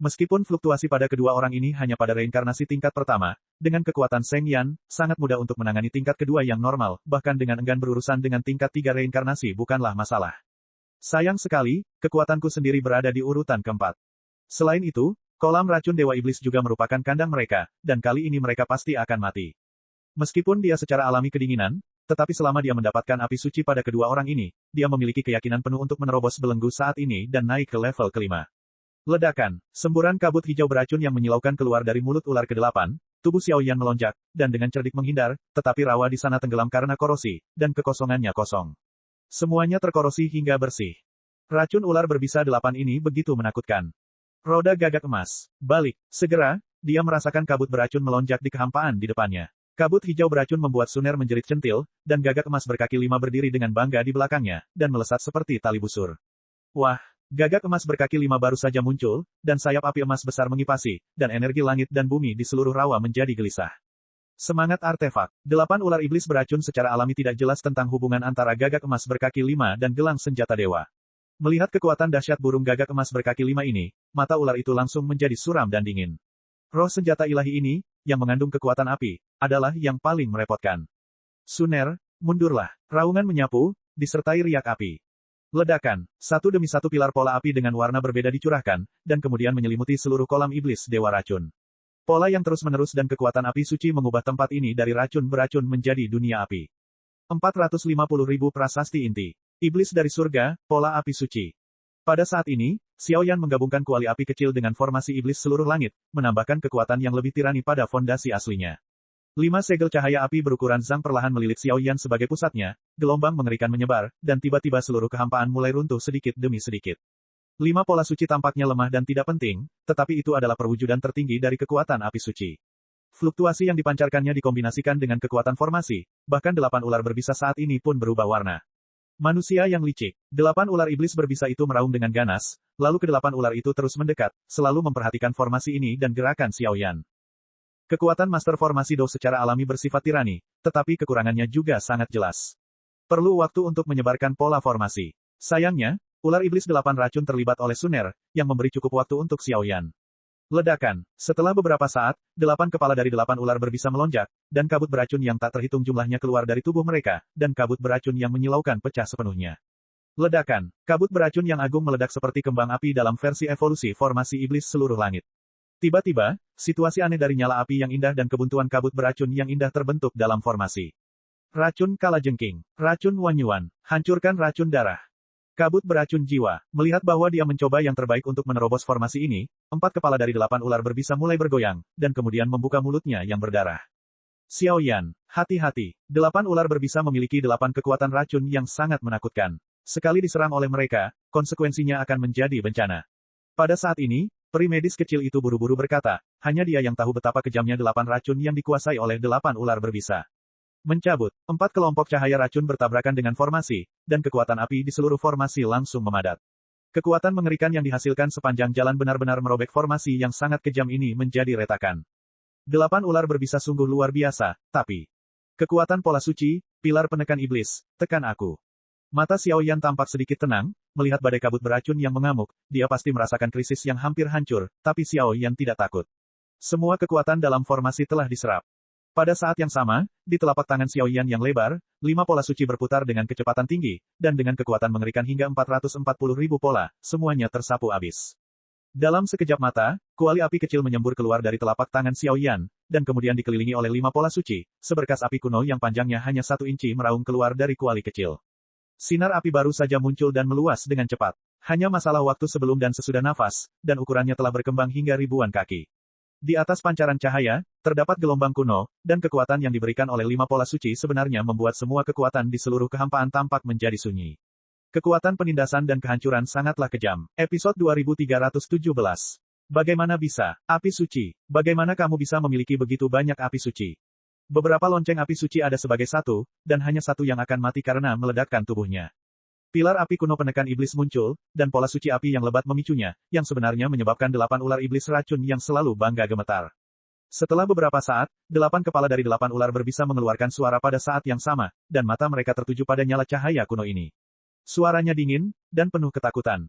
[SPEAKER 1] Meskipun fluktuasi pada kedua orang ini hanya pada reinkarnasi tingkat pertama, dengan kekuatan Seng Yan, sangat mudah untuk menangani tingkat kedua yang normal, bahkan dengan enggan berurusan dengan tingkat 3 reinkarnasi bukanlah masalah. Sayang sekali, kekuatanku sendiri berada di urutan keempat. Selain itu, kolam racun Dewa Iblis juga merupakan kandang mereka, dan kali ini mereka pasti akan mati. Meskipun dia secara alami kedinginan, tetapi selama dia mendapatkan api suci pada kedua orang ini, dia memiliki keyakinan penuh untuk menerobos belenggu saat ini dan naik ke level kelima. Ledakan. Semburan kabut hijau beracun yang menyilaukan keluar dari mulut ular ke-8, tubuh Xiao Yan melonjak, dan dengan cerdik menghindar, tetapi rawa di sana tenggelam karena korosi, dan kekosongannya kosong. Semuanya terkorosi hingga bersih. Racun ular berbisa 8 ini begitu menakutkan. Roda gagak emas. Balik. Segera, dia merasakan kabut beracun melonjak di kehampaan di depannya. Kabut hijau beracun membuat Suner menjerit centil, dan gagak emas berkaki 5 berdiri dengan bangga di belakangnya, dan melesat seperti tali busur. Wah, gagak emas berkaki 5 baru saja muncul, dan sayap api emas besar mengipasi, dan energi langit dan bumi di seluruh rawa menjadi gelisah. Semangat artefak. 8 ular iblis beracun secara alami tidak jelas tentang hubungan antara gagak emas berkaki 5 dan gelang senjata dewa. Melihat kekuatan dahsyat burung gagak emas berkaki 5 ini, mata ular itu langsung menjadi suram dan dingin. Roh senjata ilahi ini, yang mengandung kekuatan api, adalah yang paling merepotkan. Suner, mundurlah. Raungan menyapu, disertai riak api. Ledakan. Satu demi satu pilar pola api dengan warna berbeda dicurahkan, dan kemudian menyelimuti seluruh kolam iblis dewa racun. Pola yang terus-menerus dan kekuatan api suci mengubah tempat ini dari racun beracun menjadi dunia api. 450.000 prasasti inti. Iblis dari surga, pola api suci. Pada saat ini, Xiao Yan menggabungkan kuali api kecil dengan formasi iblis seluruh langit, menambahkan kekuatan yang lebih tirani pada fondasi aslinya. 5 segel cahaya api berukuran zang perlahan melilit Xiao Yan sebagai pusatnya, gelombang mengerikan menyebar, dan tiba-tiba seluruh kehampaan mulai runtuh sedikit demi sedikit. 5 pola suci tampaknya lemah dan tidak penting, tetapi itu adalah perwujudan tertinggi dari kekuatan api suci. Fluktuasi yang dipancarkannya dikombinasikan dengan kekuatan formasi, bahkan 8 ular berbisa saat ini pun berubah warna. Manusia yang licik. 8 ular iblis berbisa itu meraung dengan ganas, lalu ke-8 ular itu terus mendekat, selalu memperhatikan formasi ini dan gerakan Xiao Yan. Kekuatan master formasi Do secara alami bersifat tirani, tetapi kekurangannya juga sangat jelas. Perlu waktu untuk menyebarkan pola formasi. Sayangnya, ular iblis 8 racun terlibat oleh Suner, yang memberi cukup waktu untuk Xiao Yan. Ledakan. Setelah beberapa saat, 8 kepala dari 8 ular berbisa melonjak, dan kabut beracun yang tak terhitung jumlahnya keluar dari tubuh mereka, dan kabut beracun yang menyilaukan pecah sepenuhnya. Ledakan. Kabut beracun yang agung meledak seperti kembang api dalam versi evolusi formasi iblis seluruh langit. Tiba-tiba, situasi aneh dari nyala api yang indah dan kebuntuan kabut beracun yang indah terbentuk dalam formasi. Racun kalajengking. Racun wanyuan. Hancurkan racun darah. Kabut beracun jiwa. Melihat bahwa dia mencoba yang terbaik untuk menerobos formasi ini, 4 kepala dari 8 ular berbisa mulai bergoyang, dan kemudian membuka mulutnya yang berdarah. Xiao Yan, hati-hati. 8 ular berbisa memiliki 8 kekuatan racun yang sangat menakutkan. Sekali diserang oleh mereka, konsekuensinya akan menjadi bencana. Pada saat ini, peri medis kecil itu buru-buru berkata, hanya dia yang tahu betapa kejamnya 8 racun yang dikuasai oleh 8 ular berbisa. Mencabut, 4 kelompok cahaya racun bertabrakan dengan formasi, dan kekuatan api di seluruh formasi langsung memadat. Kekuatan mengerikan yang dihasilkan sepanjang jalan benar-benar merobek formasi yang sangat kejam ini menjadi retakan. 8 ular berbisa sungguh luar biasa, tapi... Kekuatan pola suci, pilar penekan iblis, tekan aku. Mata Xiao Yan tampak sedikit tenang, melihat badai kabut beracun yang mengamuk, dia pasti merasakan krisis yang hampir hancur, tapi Xiao Yan tidak takut. Semua kekuatan dalam formasi telah diserap. Pada saat yang sama, di telapak tangan Xiaoyan yang lebar, 5 pola suci berputar dengan kecepatan tinggi, dan dengan kekuatan mengerikan hingga 440.000 pola, semuanya tersapu habis. Dalam sekejap mata, kuali api kecil menyembur keluar dari telapak tangan Xiaoyan, dan kemudian dikelilingi oleh 5 pola suci, seberkas api kuno yang panjangnya hanya 1 inci meraung keluar dari kuali kecil. Sinar api baru saja muncul dan meluas dengan cepat. Hanya masalah waktu sebelum dan sesudah nafas, dan ukurannya telah berkembang hingga ribuan kaki. Di atas pancaran cahaya, terdapat gelombang kuno, dan kekuatan yang diberikan oleh 5 pola suci sebenarnya membuat semua kekuatan di seluruh kehampaan tampak menjadi sunyi. Kekuatan penindasan dan kehancuran sangatlah kejam. Episode 2317. Bagaimana bisa? Api suci. Bagaimana kamu bisa memiliki begitu banyak api suci? Beberapa lonceng api suci ada sebagai satu, dan hanya satu yang akan mati karena meledakkan tubuhnya. Pilar api kuno penekan iblis muncul, dan pola suci api yang lebat memicunya, yang sebenarnya menyebabkan 8 ular iblis racun yang selalu bangga gemetar. Setelah beberapa saat, 8 kepala dari 8 ular berbisa mengeluarkan suara pada saat yang sama, dan mata mereka tertuju pada nyala cahaya kuno ini. Suaranya dingin, dan penuh ketakutan.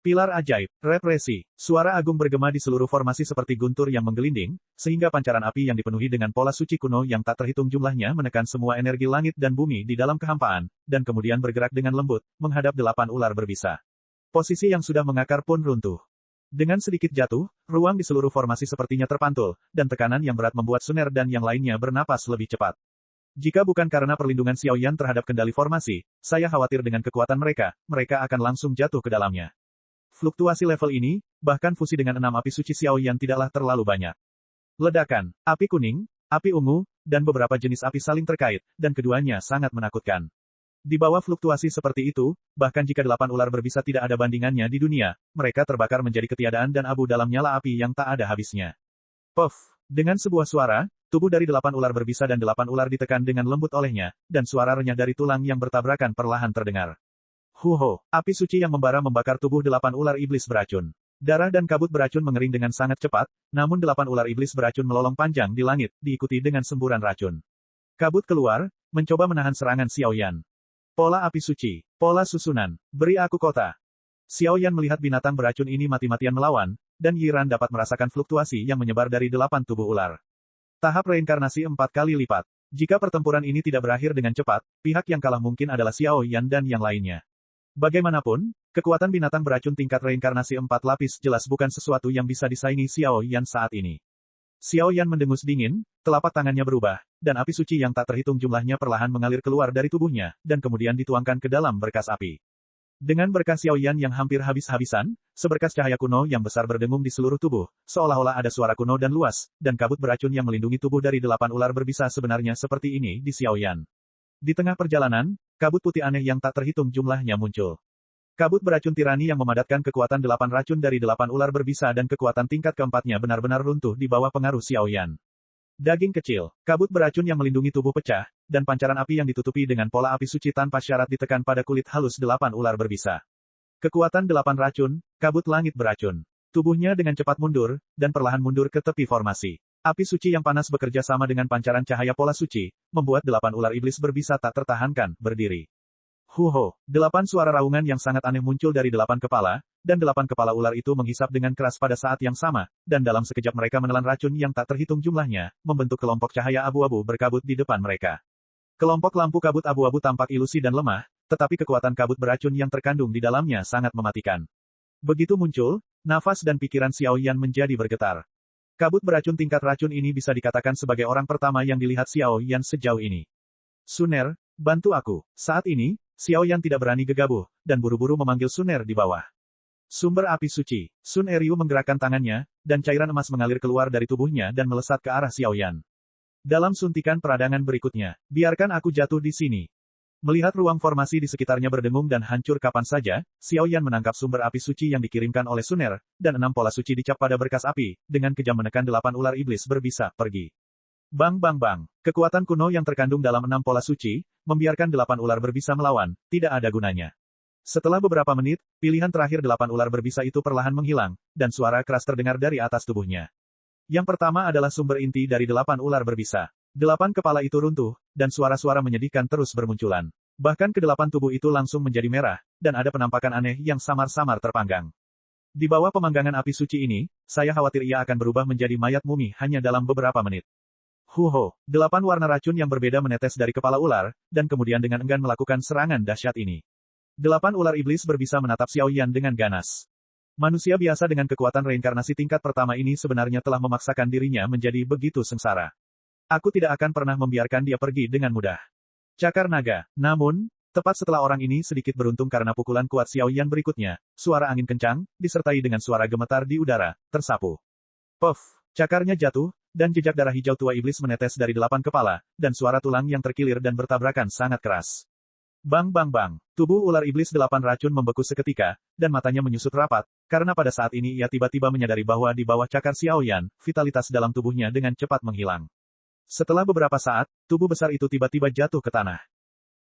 [SPEAKER 1] Pilar ajaib, represi, suara agung bergema di seluruh formasi seperti guntur yang menggelinding, sehingga pancaran api yang dipenuhi dengan pola suci kuno yang tak terhitung jumlahnya menekan semua energi langit dan bumi di dalam kehampaan, dan kemudian bergerak dengan lembut, menghadap 8 ular berbisa. Posisi yang sudah mengakar pun runtuh. Dengan sedikit jatuh, ruang di seluruh formasi sepertinya terpantul, dan tekanan yang berat membuat Suner dan yang lainnya bernapas lebih cepat. Jika bukan karena perlindungan Xiaoyan terhadap kendali formasi, saya khawatir dengan kekuatan mereka akan langsung jatuh ke dalamnya. Fluktuasi level ini, bahkan fusi dengan 6 api suci Xiaoyan tidaklah terlalu banyak. Ledakan, api kuning, api ungu, dan beberapa jenis api saling terkait, dan keduanya sangat menakutkan. Di bawah fluktuasi seperti itu, bahkan jika 8 ular berbisa tidak ada bandingannya di dunia, mereka terbakar menjadi ketiadaan dan abu dalam nyala api yang tak ada habisnya. Puff! Dengan sebuah suara, tubuh dari 8 ular berbisa dan 8 ular ditekan dengan lembut olehnya, dan suara renyah dari tulang yang bertabrakan perlahan terdengar. Huho, api suci yang membara membakar tubuh 8 ular iblis beracun. Darah dan kabut beracun mengering dengan sangat cepat, namun 8 ular iblis beracun melolong panjang di langit, diikuti dengan semburan racun. Kabut keluar, mencoba menahan serangan Xiaoyan. Pola api suci, pola susunan, beri aku kota. Xiaoyan melihat binatang beracun ini mati-matian melawan, dan Yiran dapat merasakan fluktuasi yang menyebar dari 8 tubuh ular. Tahap reinkarnasi 4 kali lipat. Jika pertempuran ini tidak berakhir dengan cepat, pihak yang kalah mungkin adalah Xiaoyan dan yang lainnya. Bagaimanapun, kekuatan binatang beracun tingkat reinkarnasi 4 lapis jelas bukan sesuatu yang bisa disaingi Xiaoyan saat ini. Xiaoyan mendengus dingin, telapak tangannya berubah, dan api suci yang tak terhitung jumlahnya perlahan mengalir keluar dari tubuhnya, dan kemudian dituangkan ke dalam berkas api. Dengan berkas Xiaoyan yang hampir habis-habisan, seberkas cahaya kuno yang besar berdengung di seluruh tubuh, seolah-olah ada suara kuno dan luas, dan kabut beracun yang melindungi tubuh dari 8 ular berbisa sebenarnya seperti ini di Xiaoyan. Di tengah perjalanan, kabut putih aneh yang tak terhitung jumlahnya muncul. Kabut beracun tirani yang memadatkan kekuatan 8 racun dari 8 ular berbisa dan kekuatan tingkat keempatnya benar-benar runtuh di bawah pengaruh Xiaoyan. Daging kecil, kabut beracun yang melindungi tubuh pecah, dan pancaran api yang ditutupi dengan pola api suci tanpa syarat ditekan pada kulit halus 8 ular berbisa. Kekuatan 8 racun, kabut langit beracun. Tubuhnya dengan cepat mundur, dan perlahan mundur ke tepi formasi. Api suci yang panas bekerja sama dengan pancaran cahaya pola suci, membuat 8 ular iblis berbisa tak tertahankan, berdiri. Huho, 8 suara raungan yang sangat aneh muncul dari 8 kepala, dan 8 kepala ular itu menghisap dengan keras pada saat yang sama, dan dalam sekejap mereka menelan racun yang tak terhitung jumlahnya, membentuk kelompok cahaya abu-abu berkabut di depan mereka. Kelompok lampu kabut abu-abu tampak ilusi dan lemah, tetapi kekuatan kabut beracun yang terkandung di dalamnya sangat mematikan. Begitu muncul, nafas dan pikiran Xiaoyan menjadi bergetar. Kabut beracun tingkat racun ini bisa dikatakan sebagai orang pertama yang dilihat Xiaoyan sejauh ini. Suner, bantu aku. Saat ini, Xiaoyan tidak berani gegabah, dan buru-buru memanggil Suner di bawah. Sumber api suci. Sun Eryu menggerakkan tangannya, dan cairan emas mengalir keluar dari tubuhnya dan melesat ke arah Xiaoyan. Dalam suntikan peradangan berikutnya, biarkan aku jatuh di sini. Melihat ruang formasi di sekitarnya berdengung dan hancur kapan saja, Xiaoyan menangkap sumber api suci yang dikirimkan oleh Suner, dan 6 pola suci dicap pada berkas api, dengan kejam menekan 8 ular iblis berbisa, pergi. Bang bang bang, kekuatan kuno yang terkandung dalam 6 pola suci, membiarkan 8 ular berbisa melawan, tidak ada gunanya. Setelah beberapa menit, pilihan terakhir 8 ular berbisa itu perlahan menghilang, dan suara keras terdengar dari atas tubuhnya. Yang pertama adalah sumber inti dari 8 ular berbisa. 8 kepala itu runtuh, dan suara-suara menyedihkan terus bermunculan. Bahkan ke-8 tubuh itu langsung menjadi merah, dan ada penampakan aneh yang samar-samar terpanggang. Di bawah pemanggangan api suci ini, saya khawatir ia akan berubah menjadi mayat mumi hanya dalam beberapa menit. Huho, 8 warna racun yang berbeda menetes dari kepala ular, dan kemudian dengan enggan melakukan serangan dahsyat ini. 8 ular iblis berbisa menatap Xiao Yan dengan ganas. Manusia biasa dengan kekuatan reinkarnasi tingkat pertama ini sebenarnya telah memaksakan dirinya menjadi begitu sengsara. Aku tidak akan pernah membiarkan dia pergi dengan mudah. Cakar naga. Namun, tepat setelah orang ini sedikit beruntung karena pukulan kuat Xiao Yan berikutnya, suara angin kencang, disertai dengan suara gemetar di udara, tersapu. Puff! Cakarnya jatuh, dan jejak darah hijau tua iblis menetes dari 8 kepala, dan suara tulang yang terkilir dan bertabrakan sangat keras. Bang bang bang. Tubuh ular iblis 8 racun membeku seketika, dan matanya menyusut rapat, karena pada saat ini ia tiba-tiba menyadari bahwa di bawah cakar Xiao Yan, vitalitas dalam tubuhnya dengan cepat menghilang. Setelah beberapa saat, tubuh besar itu tiba-tiba jatuh ke tanah.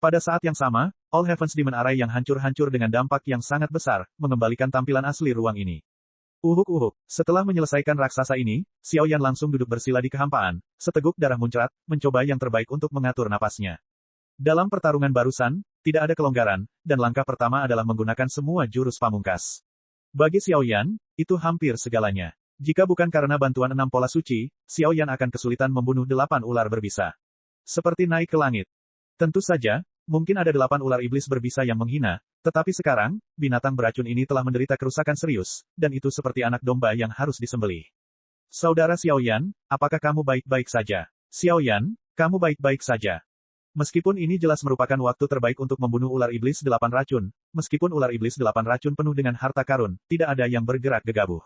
[SPEAKER 1] Pada saat yang sama, All Heaven's Demon Array yang hancur-hancur dengan dampak yang sangat besar, mengembalikan tampilan asli ruang ini. Uhuk-uhuk. Setelah menyelesaikan raksasa ini, Xiao Yan langsung duduk bersila di kehampaan, seteguk darah muncrat, mencoba yang terbaik untuk mengatur napasnya. Dalam pertarungan barusan, tidak ada kelonggaran, dan langkah pertama adalah menggunakan semua jurus pamungkas. Bagi Xiao Yan, itu hampir segalanya. Jika bukan karena bantuan 6 pola suci, Xiao Yan akan kesulitan membunuh 8 ular berbisa. Seperti naik ke langit. Tentu saja, mungkin ada 8 ular iblis berbisa yang menghina, tetapi sekarang, binatang beracun ini telah menderita kerusakan serius, dan itu seperti anak domba yang harus disembelih. Saudara Xiao Yan, apakah kamu baik-baik saja? Xiao Yan, kamu baik-baik saja. Meskipun ini jelas merupakan waktu terbaik untuk membunuh ular iblis 8 racun, meskipun ular iblis 8 racun penuh dengan harta karun, tidak ada yang bergerak gegabah.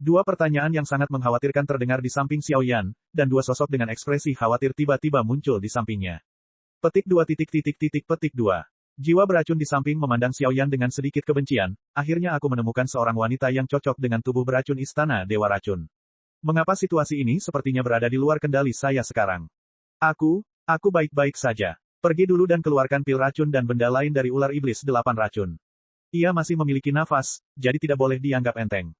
[SPEAKER 1] Dua pertanyaan yang sangat mengkhawatirkan terdengar di samping Xiao Yan, dan dua sosok dengan ekspresi khawatir tiba-tiba muncul di sampingnya. Petik 2. Petik 2. Jiwa beracun di samping memandang Xiao Yan dengan sedikit kebencian, akhirnya aku menemukan seorang wanita yang cocok dengan tubuh beracun Istana Dewa Racun. Mengapa situasi ini sepertinya berada di luar kendali saya sekarang? Aku baik-baik saja. Pergi dulu dan keluarkan pil racun dan benda lain dari ular iblis 8 racun. Ia masih memiliki nafas, jadi tidak boleh dianggap enteng.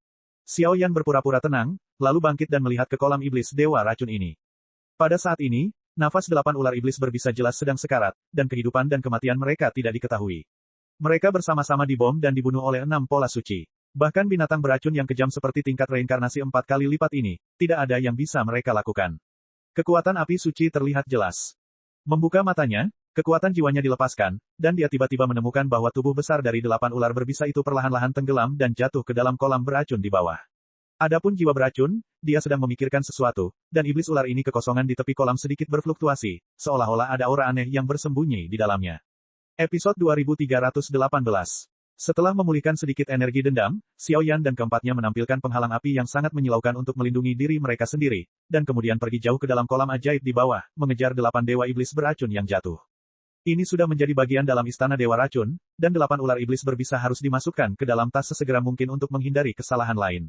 [SPEAKER 1] Xiao Yan berpura-pura tenang, lalu bangkit dan melihat ke kolam iblis dewa racun ini. Pada saat ini, nafas 8 ular iblis berbisa jelas sedang sekarat, dan kehidupan dan kematian mereka tidak diketahui. Mereka bersama-sama dibom dan dibunuh oleh 6 pola suci. Bahkan binatang beracun yang kejam seperti tingkat reinkarnasi 4 kali lipat ini, tidak ada yang bisa mereka lakukan. Kekuatan api suci terlihat jelas. Membuka matanya, kekuatan jiwanya dilepaskan, dan dia tiba-tiba menemukan bahwa tubuh besar dari 8 ular berbisa itu perlahan-lahan tenggelam dan jatuh ke dalam kolam beracun di bawah. Adapun jiwa beracun, dia sedang memikirkan sesuatu, dan iblis ular ini kekosongan di tepi kolam sedikit berfluktuasi, seolah-olah ada aura aneh yang bersembunyi di dalamnya. Episode 2318. Setelah memulihkan sedikit energi dendam, Xiao Yan dan keempatnya menampilkan penghalang api yang sangat menyilaukan untuk melindungi diri mereka sendiri, dan kemudian pergi jauh ke dalam kolam ajaib di bawah, mengejar 8 dewa iblis beracun yang jatuh. Ini sudah menjadi bagian dalam istana dewa racun, dan 8 ular iblis berbisa harus dimasukkan ke dalam tas sesegera mungkin untuk menghindari kesalahan lain.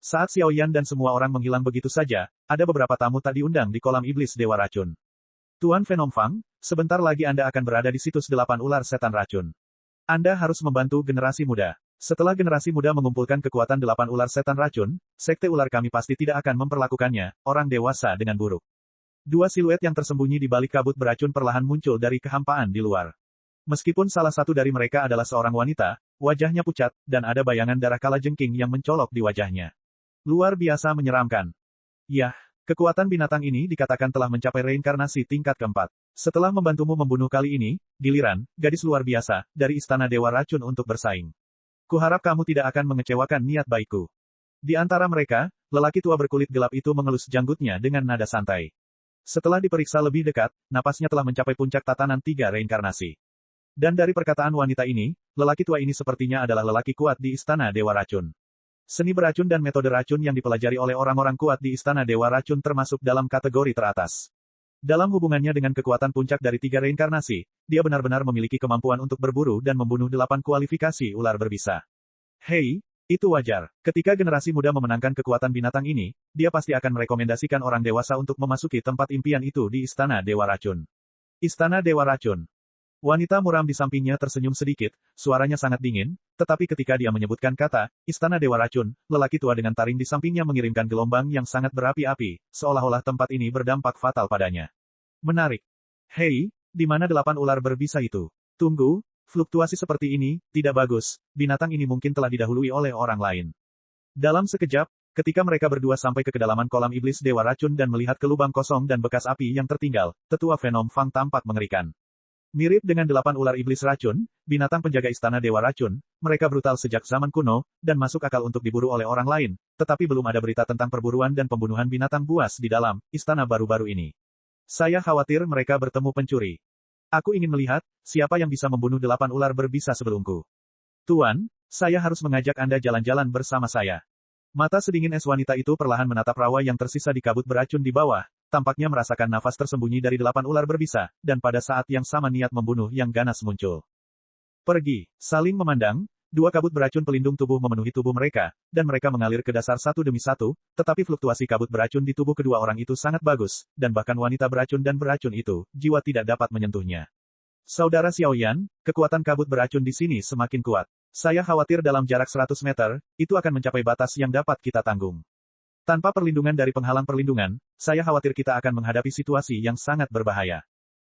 [SPEAKER 1] Saat Xiao Yan dan semua orang menghilang begitu saja, ada beberapa tamu tak diundang di kolam iblis dewa racun. Tuan Venom Fang, sebentar lagi Anda akan berada di situs 8 ular setan racun. Anda harus membantu generasi muda. Setelah generasi muda mengumpulkan kekuatan 8 ular setan racun, sekte ular kami pasti tidak akan memperlakukannya, orang dewasa dengan buruk. Dua siluet yang tersembunyi di balik kabut beracun perlahan muncul dari kehampaan di luar. Meskipun salah satu dari mereka adalah seorang wanita, wajahnya pucat, dan ada bayangan darah kalajengking yang mencolok di wajahnya. Luar biasa menyeramkan. Yah, kekuatan binatang ini dikatakan telah mencapai reinkarnasi tingkat keempat. Setelah membantumu membunuh kali ini, giliran, gadis luar biasa, dari Istana Dewa Racun untuk bersaing. Kuharap kamu tidak akan mengecewakan niat baikku. Di antara mereka, lelaki tua berkulit gelap itu mengelus janggutnya dengan nada santai. Setelah diperiksa lebih dekat, napasnya telah mencapai puncak tatanan 3 reinkarnasi. Dan dari perkataan wanita ini, lelaki tua ini sepertinya adalah lelaki kuat di Istana Dewa Racun. Seni beracun dan metode racun yang dipelajari oleh orang-orang kuat di Istana Dewa Racun termasuk dalam kategori teratas. Dalam hubungannya dengan kekuatan puncak dari 3 reinkarnasi, dia benar-benar memiliki kemampuan untuk berburu dan membunuh 8 kualifikasi ular berbisa. Hei, itu wajar. Ketika generasi muda memenangkan kekuatan binatang ini, dia pasti akan merekomendasikan orang dewasa untuk memasuki tempat impian itu di Istana Dewa Racun. Istana Dewa Racun. Wanita muram di sampingnya tersenyum sedikit, suaranya sangat dingin, tetapi ketika dia menyebutkan kata, Istana Dewa Racun, lelaki tua dengan taring di sampingnya mengirimkan gelombang yang sangat berapi-api, seolah-olah tempat ini berdampak fatal padanya. Menarik. Hei, di mana 8 ular berbisa itu? Tunggu, fluktuasi seperti ini, tidak bagus, binatang ini mungkin telah didahului oleh orang lain. Dalam sekejap, Ketika mereka berdua sampai ke kedalaman kolam iblis Dewa Racun dan melihat ke lubang kosong dan bekas api yang tertinggal, tetua Venom Fang tampak mengerikan. Mirip dengan 8 ular iblis racun, binatang penjaga istana Dewa Racun, mereka brutal sejak zaman kuno, dan masuk akal untuk diburu oleh orang lain, tetapi belum ada berita tentang perburuan dan pembunuhan binatang buas di dalam istana baru-baru ini. Saya khawatir mereka bertemu pencuri. Aku ingin melihat, siapa yang bisa membunuh 8 ular berbisa sebelumku. Tuan, saya harus mengajak Anda jalan-jalan bersama saya. Mata sedingin es wanita itu perlahan menatap rawa yang tersisa di kabut beracun di bawah, tampaknya merasakan nafas tersembunyi dari 8 ular berbisa, dan pada saat yang sama niat membunuh yang ganas muncul. Pergi, saling memandang, 2 kabut beracun pelindung tubuh memenuhi tubuh mereka, dan mereka mengalir ke dasar satu demi satu, tetapi fluktuasi kabut beracun di tubuh kedua orang itu sangat bagus, dan bahkan wanita beracun dan beracun itu, jiwa tidak dapat menyentuhnya. Saudara Xiaoyan, kekuatan kabut beracun di sini semakin kuat. Saya khawatir dalam jarak 100 meter, itu akan mencapai batas yang dapat kita tanggung. Tanpa perlindungan dari penghalang perlindungan, saya khawatir kita akan menghadapi situasi yang sangat berbahaya.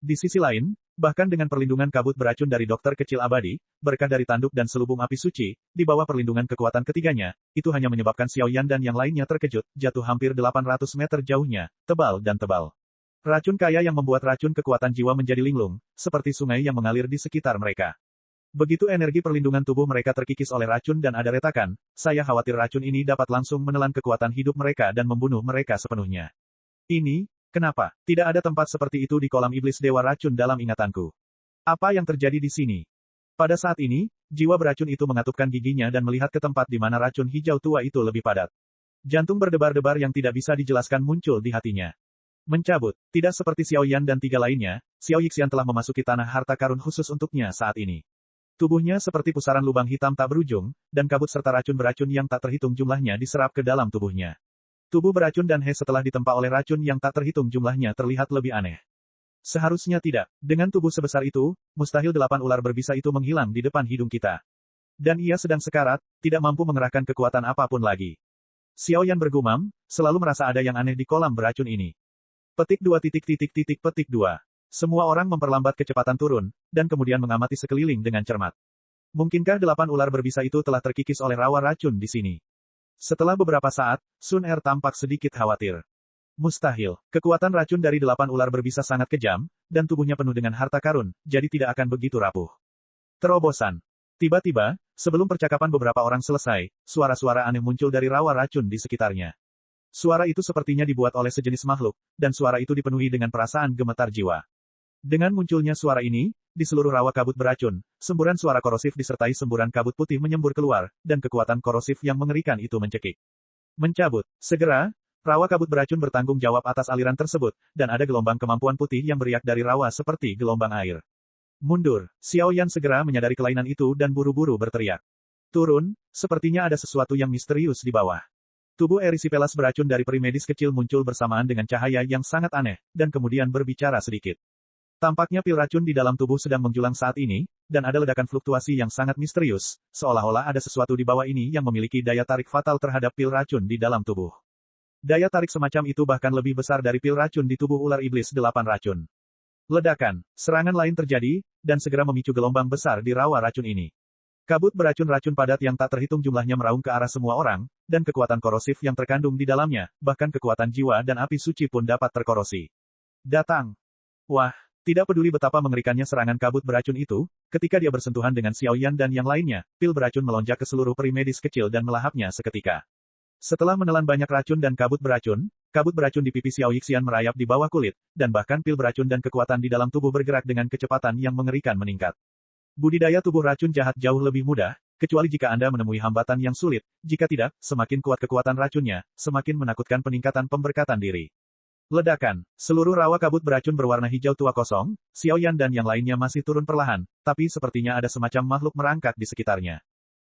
[SPEAKER 1] Di sisi lain, bahkan dengan perlindungan kabut beracun dari dokter kecil abadi, berkah dari tanduk dan selubung api suci, di bawah perlindungan kekuatan ketiganya, itu hanya menyebabkan Xiaoyan dan yang lainnya terkejut, jatuh hampir 800 meter jauhnya, tebal dan tebal. Racun kaya yang membuat racun kekuatan jiwa menjadi linglung, seperti sungai yang mengalir di sekitar mereka. Begitu energi perlindungan tubuh mereka terkikis oleh racun dan ada retakan, saya khawatir racun ini dapat langsung menelan kekuatan hidup mereka dan membunuh mereka sepenuhnya. Ini, kenapa, tidak ada tempat seperti itu di kolam iblis Dewa Racun dalam ingatanku. Apa yang terjadi di sini? Pada saat ini, jiwa beracun itu mengatupkan giginya dan melihat ke tempat di mana racun hijau tua itu lebih padat. Jantung berdebar-debar yang tidak bisa dijelaskan muncul di hatinya. Mencabut, tidak seperti Xiaoyan dan 3 lainnya, Xiao Yixian telah memasuki tanah harta karun khusus untuknya saat ini. Tubuhnya seperti pusaran lubang hitam tak berujung, dan kabut serta racun beracun yang tak terhitung jumlahnya diserap ke dalam tubuhnya. Tubuh beracun dan He setelah ditempa oleh racun yang tak terhitung jumlahnya terlihat lebih aneh. Seharusnya tidak. Dengan tubuh sebesar itu, mustahil 8 ular berbisa itu menghilang di depan hidung kita. Dan ia sedang sekarat, tidak mampu mengerahkan kekuatan apapun lagi. Xiaoyan bergumam, selalu merasa ada yang aneh di kolam beracun ini. Petik 2 petik 2. Semua orang memperlambat kecepatan turun, dan kemudian mengamati sekeliling dengan cermat. Mungkinkah 8 ular berbisa itu telah terkikis oleh rawa racun di sini? Setelah beberapa saat, Sun Er tampak sedikit khawatir. Mustahil, kekuatan racun dari 8 ular berbisa sangat kejam, dan tubuhnya penuh dengan harta karun, jadi tidak akan begitu rapuh. Terobosan. Tiba-tiba, sebelum percakapan beberapa orang selesai, suara-suara aneh muncul dari rawa racun di sekitarnya. Suara itu sepertinya dibuat oleh sejenis makhluk, dan suara itu dipenuhi dengan perasaan gemetar jiwa. Dengan munculnya suara ini, di seluruh rawa kabut beracun, semburan suara korosif disertai semburan kabut putih menyembur keluar, dan kekuatan korosif yang mengerikan itu mencekik. Mencabut. Segera, rawa kabut beracun bertanggung jawab atas aliran tersebut, dan ada gelombang kemampuan putih yang beriak dari rawa seperti gelombang air. Mundur. Xiaoyan segera menyadari kelainan itu dan buru-buru berteriak. Turun, sepertinya ada sesuatu yang misterius di bawah. Tubuh Erysipelas beracun dari peri medis kecil muncul bersamaan dengan cahaya yang sangat aneh, dan kemudian berbicara sedikit. Tampaknya pil racun di dalam tubuh sedang menjulang saat ini, dan ada ledakan fluktuasi yang sangat misterius, seolah-olah ada sesuatu di bawah ini yang memiliki daya tarik fatal terhadap pil racun di dalam tubuh. Daya tarik semacam itu bahkan lebih besar dari pil racun di tubuh ular iblis 8 racun. Ledakan, serangan lain terjadi, dan segera memicu gelombang besar di rawa racun ini. Kabut beracun-racun padat yang tak terhitung jumlahnya meraung ke arah semua orang, dan kekuatan korosif yang terkandung di dalamnya, bahkan kekuatan jiwa dan api suci pun dapat terkorosi. Datang. Wah. Tidak peduli betapa mengerikannya serangan kabut beracun itu, ketika dia bersentuhan dengan Xiaoyan dan yang lainnya, pil beracun melonjak ke seluruh peri medis kecil dan melahapnya seketika. Setelah menelan banyak racun dan kabut beracun di pipi Xiao Yixian merayap di bawah kulit, dan bahkan pil beracun dan kekuatan di dalam tubuh bergerak dengan kecepatan yang mengerikan meningkat. Budidaya tubuh racun jahat jauh lebih mudah, kecuali jika Anda menemui hambatan yang sulit, jika tidak, semakin kuat kekuatan racunnya, semakin menakutkan peningkatan pemberkatan diri. Ledakan. Seluruh rawa kabut beracun berwarna hijau tua kosong, Xiaoyan dan yang lainnya masih turun perlahan, tapi sepertinya ada semacam makhluk merangkak di sekitarnya.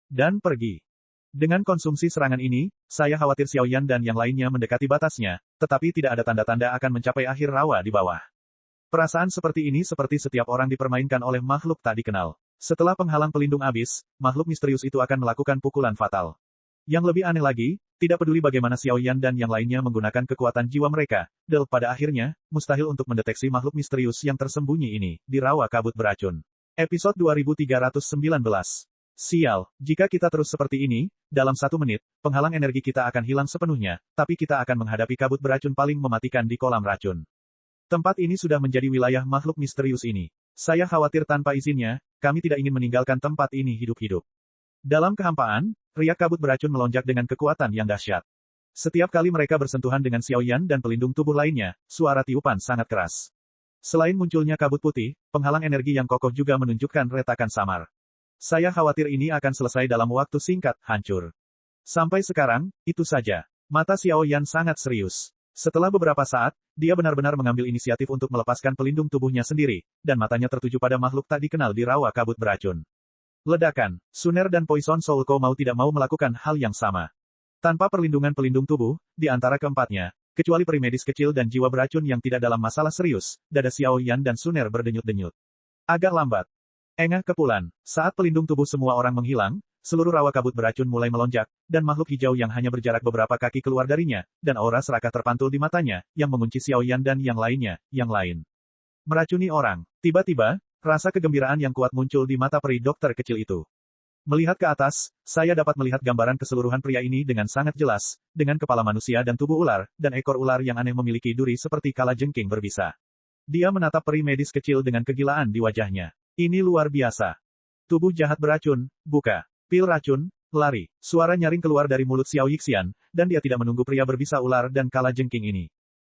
[SPEAKER 1] Dan pergi. Dengan konsumsi serangan ini, saya khawatir Xiaoyan dan yang lainnya mendekati batasnya, tetapi tidak ada tanda-tanda akan mencapai akhir rawa di bawah. Perasaan seperti ini seperti setiap orang dipermainkan oleh makhluk tak dikenal. Setelah penghalang pelindung abis, makhluk misterius itu akan melakukan pukulan fatal. Yang lebih aneh lagi, tidak peduli bagaimana Xiaoyan dan yang lainnya menggunakan kekuatan jiwa mereka, pada akhirnya, mustahil untuk mendeteksi makhluk misterius yang tersembunyi ini, di rawa kabut beracun. Episode 2319. Sial, jika kita terus seperti ini, dalam 1 menit, penghalang energi kita akan hilang sepenuhnya, tapi kita akan menghadapi kabut beracun paling mematikan di kolam racun. Tempat ini sudah menjadi wilayah makhluk misterius ini. Saya khawatir tanpa izinnya, kami tidak ingin meninggalkan tempat ini hidup-hidup. Dalam kehampaan, riak kabut beracun melonjak dengan kekuatan yang dahsyat. Setiap kali mereka bersentuhan dengan Xiaoyan dan pelindung tubuh lainnya, suara tiupan sangat keras. Selain munculnya kabut putih, penghalang energi yang kokoh juga menunjukkan retakan samar. Saya khawatir ini akan selesai dalam waktu singkat, hancur. Sampai sekarang, itu saja. Mata Xiaoyan sangat serius. Setelah beberapa saat, dia benar-benar mengambil inisiatif untuk melepaskan pelindung tubuhnya sendiri, dan matanya tertuju pada makhluk tak dikenal di rawa kabut beracun. Ledakan, Suner dan Poison Soul Ko mau tidak mau melakukan hal yang sama. Tanpa perlindungan pelindung tubuh, di antara keempatnya, kecuali peri medis kecil dan jiwa beracun yang tidak dalam masalah serius, dada Xiaoyan dan Suner berdenyut-denyut. Agak lambat. Engah kepulan, saat pelindung tubuh semua orang menghilang, seluruh rawa kabut beracun mulai melonjak, dan makhluk hijau yang hanya berjarak beberapa kaki keluar darinya, dan aura serakah terpantul di matanya, yang mengunci Xiaoyan dan yang lainnya, yang lain. Meracuni orang. Tiba-tiba, rasa kegembiraan yang kuat muncul di mata peri dokter kecil itu. Melihat ke atas, saya dapat melihat gambaran keseluruhan pria ini dengan sangat jelas, dengan kepala manusia dan tubuh ular, dan ekor ular yang aneh memiliki duri seperti kalajengking berbisa. Dia menatap peri medis kecil dengan kegilaan di wajahnya. Ini luar biasa. Tubuh jahat beracun, buka. Pil racun, lari. Suara nyaring keluar dari mulut Xiao Yixian, dan dia tidak menunggu pria berbisa ular dan kalajengking ini.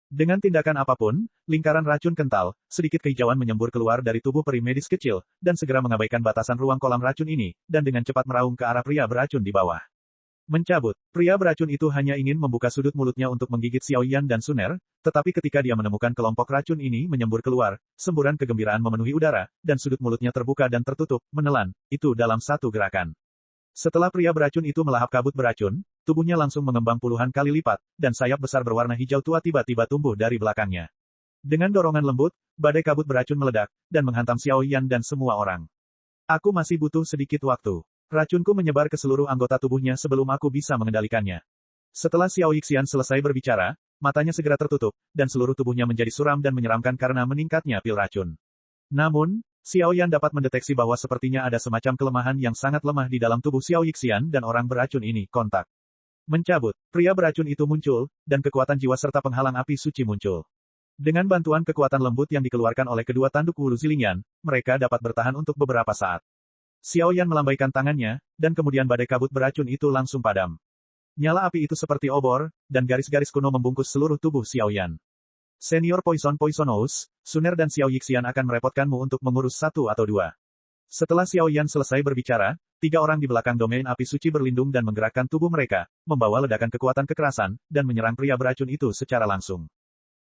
[SPEAKER 1] Dengan tindakan apapun, lingkaran racun kental, sedikit kehijauan menyembur keluar dari tubuh peri medis kecil, dan segera mengabaikan batasan ruang kolam racun ini, dan dengan cepat meraung ke arah pria beracun di bawah. Mencabut, pria beracun itu hanya ingin membuka sudut mulutnya untuk menggigit Xiaoyan dan Suner, tetapi ketika dia menemukan kelompok racun ini menyembur keluar, semburan kegembiraan memenuhi udara, dan sudut mulutnya terbuka dan tertutup, menelan, itu dalam satu gerakan. Setelah pria beracun itu melahap kabut beracun, tubuhnya langsung mengembang puluhan kali lipat, dan sayap besar berwarna hijau tua tiba-tiba tumbuh dari belakangnya. Dengan dorongan lembut, badai kabut beracun meledak, dan menghantam Xiaoyan dan semua orang. Aku masih butuh sedikit waktu. Racunku menyebar ke seluruh anggota tubuhnya sebelum aku bisa mengendalikannya. Setelah Xiao Yixian selesai berbicara, matanya segera tertutup, dan seluruh tubuhnya menjadi suram dan menyeramkan karena meningkatnya pil racun. Namun, Xiaoyan dapat mendeteksi bahwa sepertinya ada semacam kelemahan yang sangat lemah di dalam tubuh Xiao Yixian dan orang beracun ini, kontak. Mencabut, pria beracun itu muncul, dan kekuatan jiwa serta penghalang api suci muncul. Dengan bantuan kekuatan lembut yang dikeluarkan oleh kedua tanduk Wulu Zilingyan, mereka dapat bertahan untuk beberapa saat. Xiaoyan melambaikan tangannya, dan kemudian badai kabut beracun itu langsung padam. Nyala api itu seperti obor, dan garis-garis kuno membungkus seluruh tubuh Xiaoyan. Senior Poisonous, Suner dan Xiao Yixian akan merepotkanmu untuk mengurus satu atau dua. Setelah Xiaoyan selesai berbicara, 3 orang di belakang domain api suci berlindung dan menggerakkan tubuh mereka, membawa ledakan kekuatan kekerasan, dan menyerang pria beracun itu secara langsung.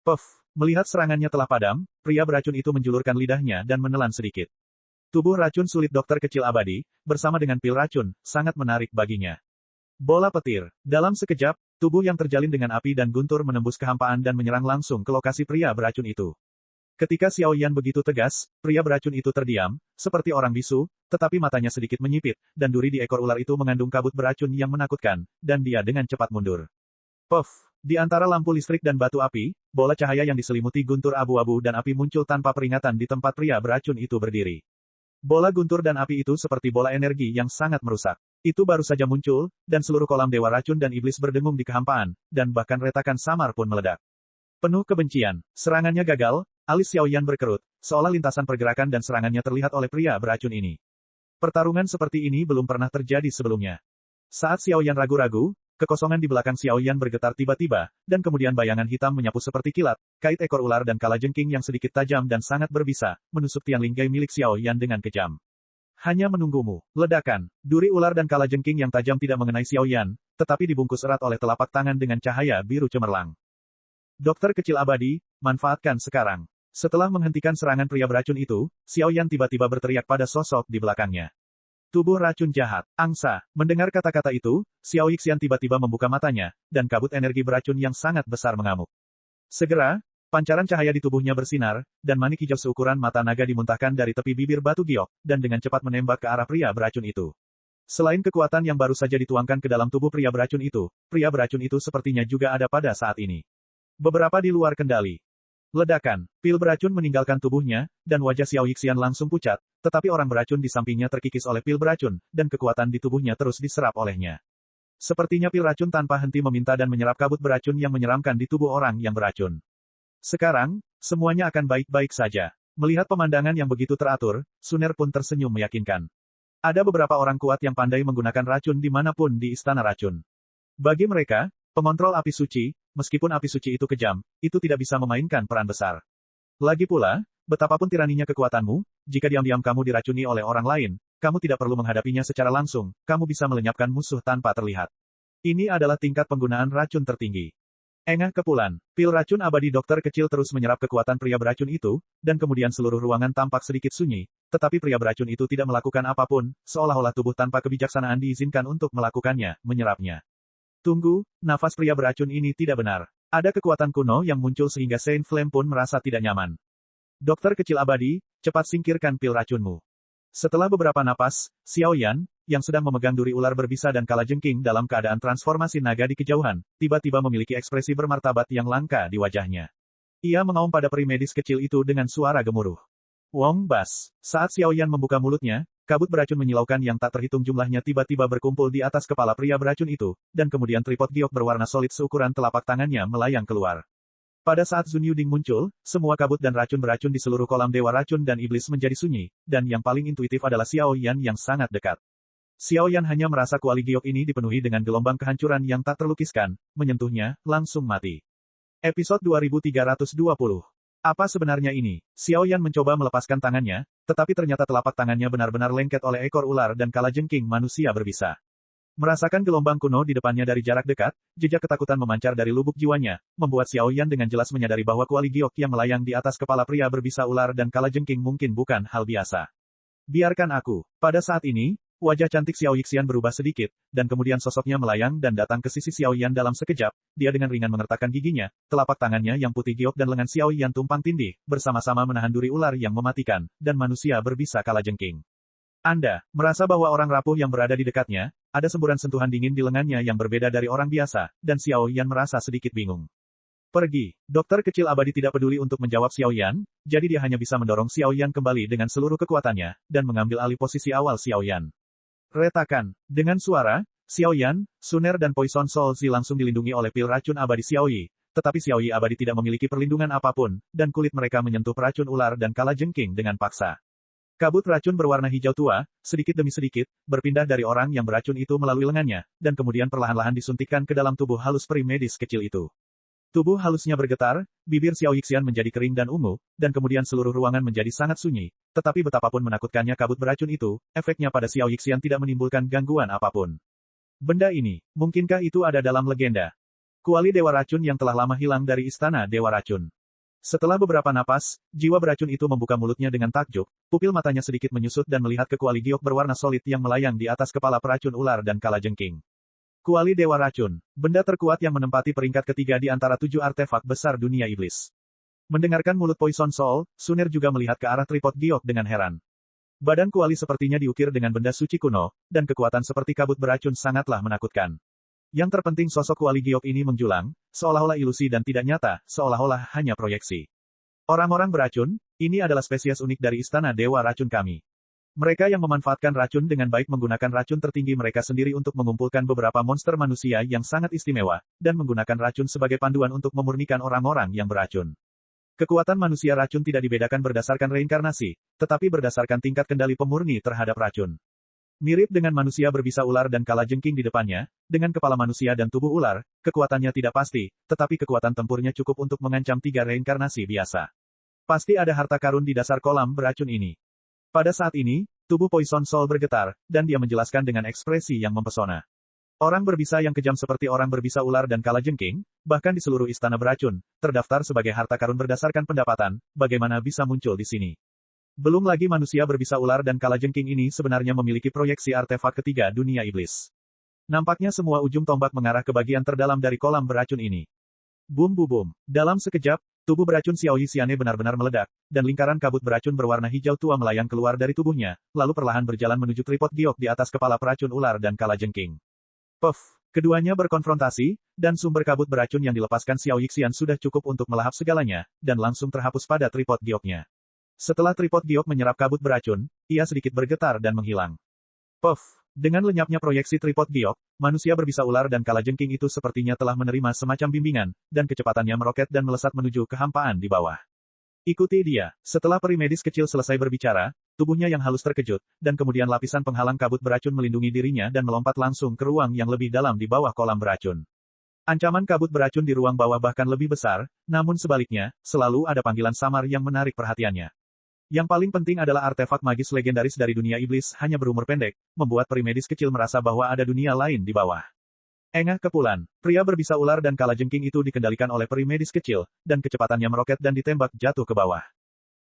[SPEAKER 1] Puff, melihat serangannya telah padam, pria beracun itu menjulurkan lidahnya dan menelan sedikit. Tubuh racun sulit dokter kecil abadi, bersama dengan pil racun, sangat menarik baginya. Bola petir. Dalam sekejap, tubuh yang terjalin dengan api dan guntur menembus kehampaan dan menyerang langsung ke lokasi pria beracun itu. Ketika Xiaoyan begitu tegas, pria beracun itu terdiam, seperti orang bisu, tetapi matanya sedikit menyipit, dan duri di ekor ular itu mengandung kabut beracun yang menakutkan, dan dia dengan cepat mundur. Puff! Di antara lampu listrik dan batu api, bola cahaya yang diselimuti guntur abu-abu dan api muncul tanpa peringatan di tempat pria beracun itu berdiri. Bola guntur dan api itu seperti bola energi yang sangat merusak. Itu baru saja muncul, dan seluruh kolam dewa racun dan iblis berdengung di kehampaan, dan bahkan retakan samar pun meledak. Penuh kebencian, serangannya gagal, alis Xiaoyan berkerut, seolah lintasan pergerakan dan serangannya terlihat oleh pria beracun ini. Pertarungan seperti ini belum pernah terjadi sebelumnya. Saat Xiaoyan ragu-ragu, kekosongan di belakang Xiaoyan bergetar tiba-tiba, dan kemudian bayangan hitam menyapu seperti kilat, kait ekor ular dan kalajengking yang sedikit tajam dan sangat berbisa, menusuk tiang lingkai milik Xiaoyan dengan kejam. Hanya menunggumu. Ledakan. Duri ular dan kalajengking yang tajam tidak mengenai Xiaoyan, tetapi dibungkus erat oleh telapak tangan dengan cahaya biru cemerlang. Dokter kecil abadi, manfaatkan sekarang. Setelah menghentikan serangan pria beracun itu, Xiaoyan tiba-tiba berteriak pada sosok di belakangnya. Tubuh racun jahat, angsa. Mendengar kata-kata itu, Xiao Yixian tiba-tiba membuka matanya, dan kabut energi beracun yang sangat besar mengamuk. Segera, pancaran cahaya di tubuhnya bersinar, dan manik hijau seukuran mata naga dimuntahkan dari tepi bibir batu giok, dan dengan cepat menembak ke arah pria beracun itu. Selain kekuatan yang baru saja dituangkan ke dalam tubuh pria beracun itu sepertinya juga ada pada saat ini. Beberapa di luar kendali. Ledakan, pil beracun meninggalkan tubuhnya, dan wajah Xiao Yixian langsung pucat, tetapi orang beracun di sampingnya terkikis oleh pil beracun, dan kekuatan di tubuhnya terus diserap olehnya. Sepertinya pil racun tanpa henti meminta dan menyerap kabut beracun yang menyeramkan di tubuh orang yang beracun. Sekarang, semuanya akan baik-baik saja. Melihat pemandangan yang begitu teratur, Suner pun tersenyum meyakinkan. Ada beberapa orang kuat yang pandai menggunakan racun dimanapun di istana racun. Bagi mereka, pengontrol api suci, meskipun api suci itu kejam, itu tidak bisa memainkan peran besar. Lagi pula, betapapun tiraninya kekuatanmu, jika diam-diam kamu diracuni oleh orang lain, kamu tidak perlu menghadapinya secara langsung, kamu bisa melenyapkan musuh tanpa terlihat. Ini adalah tingkat penggunaan racun tertinggi. Engah kepulan, pil racun abadi dokter kecil terus menyerap kekuatan pria beracun itu, dan kemudian seluruh ruangan tampak sedikit sunyi, tetapi pria beracun itu tidak melakukan apapun, seolah-olah tubuh tanpa kebijaksanaan diizinkan untuk melakukannya, menyerapnya. Tunggu, nafas pria beracun ini tidak benar. Ada kekuatan kuno yang muncul sehingga Saint Flame pun merasa tidak nyaman. Dokter kecil abadi, cepat singkirkan pil racunmu. Setelah beberapa napas, Xiao Yan, yang sedang memegang duri ular berbisa dan kalajengking dalam keadaan transformasi naga di kejauhan, tiba-tiba memiliki ekspresi bermartabat yang langka di wajahnya. Ia mengaum pada peri medis kecil itu dengan suara gemuruh. Wong Bas. Saat Xiao Yan membuka mulutnya, kabut beracun menyilaukan yang tak terhitung jumlahnya tiba-tiba berkumpul di atas kepala pria beracun itu, dan kemudian tripod giok berwarna solid seukuran telapak tangannya melayang keluar. Pada saat Zun Yuding muncul, semua kabut dan racun beracun di seluruh kolam dewa racun dan iblis menjadi sunyi, dan yang paling intuitif adalah Xiao Yan yang sangat dekat. Xiao Yan hanya merasa kuali giok ini dipenuhi dengan gelombang kehancuran yang tak terlukiskan, menyentuhnya, langsung mati. Episode 2320. Apa sebenarnya ini? Xiao Yan mencoba melepaskan tangannya, tetapi ternyata telapak tangannya benar-benar lengket oleh ekor ular dan kalajengking manusia berbisa. Merasakan gelombang kuno di depannya dari jarak dekat, jejak ketakutan memancar dari lubuk jiwanya, membuat Xiao Yan dengan jelas menyadari bahwa kuali giok yang melayang di atas kepala pria berbisa ular dan kalajengking mungkin bukan hal biasa. Biarkan aku. Pada saat ini, wajah cantik Xiao Yixian berubah sedikit, dan kemudian sosoknya melayang dan datang ke sisi Xiao Yan dalam sekejap, dia dengan ringan mengertakkan giginya, telapak tangannya yang putih giok dan lengan Xiao Yan tumpang tindih, bersama-sama menahan duri ular yang mematikan, dan manusia berbisa kalajengking. Anda merasa bahwa orang rapuh yang berada di dekatnya, ada semburan sentuhan dingin di lengannya yang berbeda dari orang biasa, dan Xiao Yan merasa sedikit bingung. Pergi. Dokter kecil abadi tidak peduli untuk menjawab Xiao Yan, jadi dia hanya bisa mendorong Xiao Yan kembali dengan seluruh kekuatannya, dan mengambil alih posisi awal Xiao Yan. Retakan. Dengan suara, Xiao Yan, Suner dan Poison Soul Zi langsung dilindungi oleh pil racun abadi Xiao Yi, tetapi Xiao Yi abadi tidak memiliki perlindungan apapun, dan kulit mereka menyentuh racun ular dan kalajengking dengan paksa. Kabut racun berwarna hijau tua, sedikit demi sedikit, berpindah dari orang yang beracun itu melalui lengannya, dan kemudian perlahan-lahan disuntikkan ke dalam tubuh halus peri medis kecil itu. Tubuh halusnya bergetar, bibir Xiao Yixian menjadi kering dan ungu, dan kemudian seluruh ruangan menjadi sangat sunyi, tetapi betapapun menakutkannya kabut beracun itu, efeknya pada Xiao Yixian tidak menimbulkan gangguan apapun. Benda ini, mungkinkah itu ada dalam legenda? Kuali dewa racun yang telah lama hilang dari istana dewa racun. Setelah beberapa napas, jiwa beracun itu membuka mulutnya dengan takjub, pupil matanya sedikit menyusut dan melihat ke kuali giok berwarna solid yang melayang di atas kepala peracun ular dan kalajengking. Kuali dewa racun, benda terkuat yang menempati peringkat ketiga di antara 7 artefak besar dunia iblis. Mendengarkan mulut Poison Soul, Suner juga melihat ke arah tripod giok dengan heran. Badan kuali sepertinya diukir dengan benda suci kuno, dan kekuatan seperti kabut beracun sangatlah menakutkan. Yang terpenting sosok kuali giok ini menjulang, seolah-olah ilusi dan tidak nyata, seolah-olah hanya proyeksi. Orang-orang beracun, ini adalah spesies unik dari istana dewa racun kami. Mereka yang memanfaatkan racun dengan baik menggunakan racun tertinggi mereka sendiri untuk mengumpulkan beberapa monster manusia yang sangat istimewa, dan menggunakan racun sebagai panduan untuk memurnikan orang-orang yang beracun. Kekuatan manusia racun tidak dibedakan berdasarkan reinkarnasi, tetapi berdasarkan tingkat kendali pemurni terhadap racun. Mirip dengan manusia berbisa ular dan kalajengking di depannya, dengan kepala manusia dan tubuh ular, kekuatannya tidak pasti, tetapi kekuatan tempurnya cukup untuk mengancam 3 reinkarnasi biasa. Pasti ada harta karun di dasar kolam beracun ini. Pada saat ini, tubuh Poison Soul bergetar, dan dia menjelaskan dengan ekspresi yang mempesona. Orang berbisa yang kejam seperti orang berbisa ular dan kalajengking, bahkan di seluruh istana beracun, terdaftar sebagai harta karun berdasarkan pendapatan, bagaimana bisa muncul di sini. Belum lagi manusia berbisa ular dan kalajengking ini sebenarnya memiliki proyeksi artefak ketiga dunia iblis. Nampaknya semua ujung tombak mengarah ke bagian terdalam dari kolam beracun ini. Boom boom boom. Dalam sekejap, tubuh beracun Xiao Yixiane benar-benar meledak, dan lingkaran kabut beracun berwarna hijau tua melayang keluar dari tubuhnya, lalu perlahan berjalan menuju tripod giok di atas kepala peracun ular dan kalajengking. Puff. Keduanya berkonfrontasi, dan sumber kabut beracun yang dilepaskan Xiao Yixian sudah cukup untuk melahap segalanya, dan langsung terhapus pada tripod gioknya. Setelah tripod giok menyerap kabut beracun, ia sedikit bergetar dan menghilang. Puff! Dengan lenyapnya proyeksi tripod giok, manusia berbisa ular dan kalajengking itu sepertinya telah menerima semacam bimbingan, dan kecepatannya meroket dan melesat menuju kehampaan di bawah. Ikuti dia. Setelah peri medis kecil selesai berbicara, tubuhnya yang halus terkejut, dan kemudian lapisan penghalang kabut beracun melindungi dirinya dan melompat langsung ke ruang yang lebih dalam di bawah kolam beracun. Ancaman kabut beracun di ruang bawah bahkan lebih besar, namun sebaliknya, selalu ada panggilan samar yang menarik perhatiannya. Yang paling penting adalah artefak magis legendaris dari dunia iblis hanya berumur pendek, membuat peri medis kecil merasa bahwa ada dunia lain di bawah. Engah kepulan, pria berbisa ular dan kalajengking itu dikendalikan oleh peri medis kecil, dan kecepatannya meroket dan ditembak jatuh ke bawah.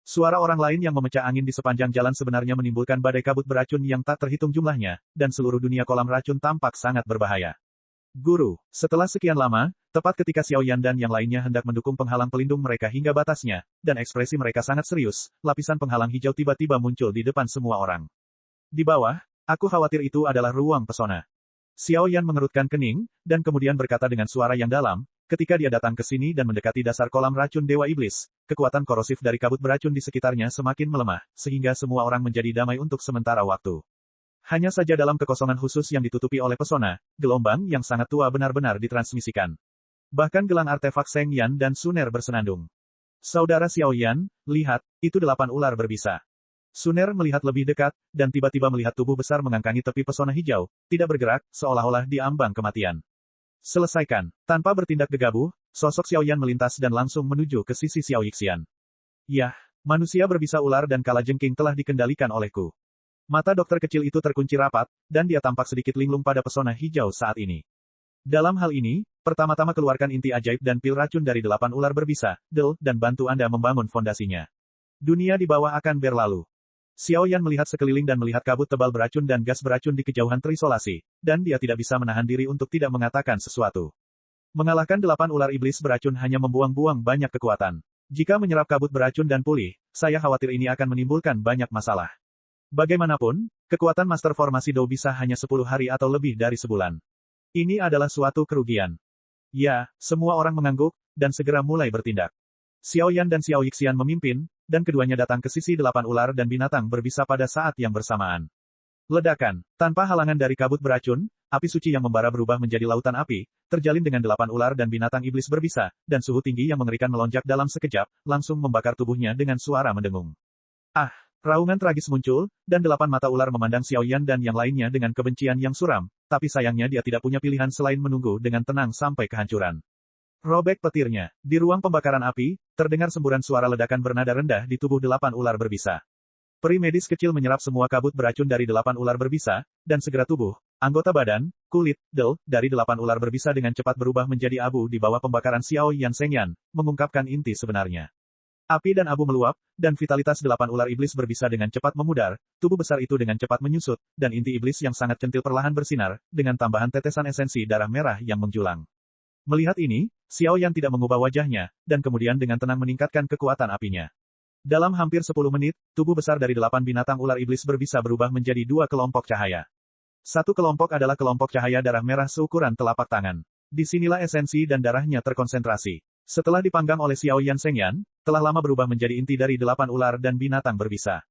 [SPEAKER 1] Suara orang lain yang memecah angin di sepanjang jalan sebenarnya menimbulkan badai kabut beracun yang tak terhitung jumlahnya, dan seluruh dunia kolam racun tampak sangat berbahaya. Guru, setelah sekian lama, tepat ketika Xiao Yan dan yang lainnya hendak mendukung penghalang pelindung mereka hingga batasnya, dan ekspresi mereka sangat serius, lapisan penghalang hijau tiba-tiba muncul di depan semua orang. Di bawah, aku khawatir itu adalah ruang pesona. Xiao Yan mengerutkan kening, dan kemudian berkata dengan suara yang dalam, ketika dia datang ke sini dan mendekati dasar kolam racun Dewa Iblis, kekuatan korosif dari kabut beracun di sekitarnya semakin melemah, sehingga semua orang menjadi damai untuk sementara waktu. Hanya saja dalam kekosongan khusus yang ditutupi oleh pesona, gelombang yang sangat tua benar-benar ditransmisikan. Bahkan gelang artefak Seng Yan dan Suner bersenandung. Saudara Xiao Yan, lihat, itu 8 ular berbisa. Suner melihat lebih dekat, dan tiba-tiba melihat tubuh besar mengangkangi tepi pesona hijau, tidak bergerak, seolah-olah di ambang kematian. Selesaikan. Tanpa bertindak gegabah, sosok Xiao Yan melintas dan langsung menuju ke sisi Xiao Yixian. Yah, manusia berbisa ular dan kalajengking telah dikendalikan olehku. Mata dokter kecil itu terkunci rapat, dan dia tampak sedikit linglung pada pesona hijau saat ini. Dalam hal ini, pertama-tama keluarkan inti ajaib dan pil racun dari 8 ular berbisa, dan bantu Anda membangun fondasinya. Dunia di bawah akan berlalu. Xiao Yan melihat sekeliling dan melihat kabut tebal beracun dan gas beracun di kejauhan terisolasi, dan dia tidak bisa menahan diri untuk tidak mengatakan sesuatu. Mengalahkan 8 ular iblis beracun hanya membuang-buang banyak kekuatan. Jika menyerap kabut beracun dan pulih, saya khawatir ini akan menimbulkan banyak masalah. Bagaimanapun, kekuatan Master Formasi Dou bisa hanya 10 hari atau lebih dari sebulan. Ini adalah suatu kerugian. Ya, semua orang mengangguk, dan segera mulai bertindak. Xiao Yan dan Xiao Yixian memimpin, dan keduanya datang ke sisi 8 ular dan binatang berbisa pada saat yang bersamaan. Ledakan, tanpa halangan dari kabut beracun, api suci yang membara berubah menjadi lautan api, terjalin dengan 8 ular dan binatang iblis berbisa, dan suhu tinggi yang mengerikan melonjak dalam sekejap, langsung membakar tubuhnya dengan suara mendengung. Ah! Raungan tragis muncul, dan 8 mata ular memandang Xiao Yan dan yang lainnya dengan kebencian yang suram, tapi sayangnya dia tidak punya pilihan selain menunggu dengan tenang sampai kehancuran. Robek petirnya. Di ruang pembakaran api, terdengar semburan suara ledakan bernada rendah di tubuh 8 ular berbisa. Peri medis kecil menyerap semua kabut beracun dari 8 ular berbisa, dan segera tubuh, anggota badan, kulit, dari 8 ular berbisa dengan cepat berubah menjadi abu di bawah pembakaran Xiao Yan Seng Yan, mengungkapkan inti sebenarnya. Api dan abu meluap, dan vitalitas 8 ular iblis berbisa dengan cepat memudar, tubuh besar itu dengan cepat menyusut, dan inti iblis yang sangat centil perlahan bersinar, dengan tambahan tetesan esensi darah merah yang menjulang. Melihat ini, Xiao Yan tidak mengubah wajahnya, dan kemudian dengan tenang meningkatkan kekuatan apinya. Dalam hampir 10 menit, tubuh besar dari 8 binatang ular iblis berbisa berubah menjadi 2 kelompok cahaya. Satu kelompok adalah kelompok cahaya darah merah seukuran telapak tangan. Disinilah esensi dan darahnya terkonsentrasi. Setelah dipanggang oleh Xiao Yan Seng Yan, telah lama berubah menjadi inti dari 8 ular dan binatang berbisa.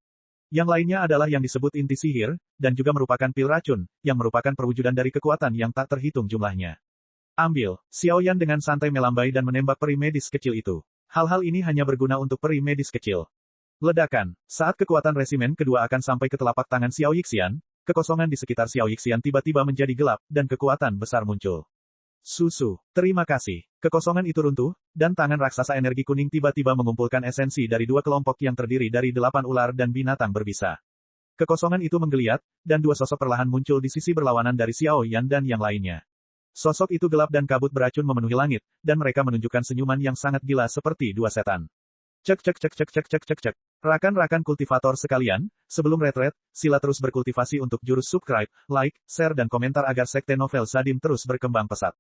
[SPEAKER 1] Yang lainnya adalah yang disebut inti sihir, dan juga merupakan pil racun, yang merupakan perwujudan dari kekuatan yang tak terhitung jumlahnya. Ambil, Xiao Yan dengan santai melambai dan menembak peri medis kecil itu. Hal-hal ini hanya berguna untuk peri medis kecil. Ledakan, saat kekuatan resimen kedua akan sampai ke telapak tangan Xiao Yixian, kekosongan di sekitar Xiao Yixian tiba-tiba menjadi gelap, dan kekuatan besar muncul. Susu, terima kasih. Kekosongan itu runtuh, dan tangan raksasa energi kuning tiba-tiba mengumpulkan esensi dari 2 kelompok yang terdiri dari 8 ular dan binatang berbisa. Kekosongan itu menggeliat, dan 2 sosok perlahan muncul di sisi berlawanan dari Xiao Yan dan yang lainnya. Sosok itu gelap dan kabut beracun memenuhi langit, dan mereka menunjukkan senyuman yang sangat gila seperti 2 setan. Cek cek cek cek cek cek cek cek. Rakan-rakan kultivator sekalian, sebelum retret, sila terus berkultivasi untuk jurus subscribe, like, share dan komentar agar sekte novel Sadim terus berkembang pesat.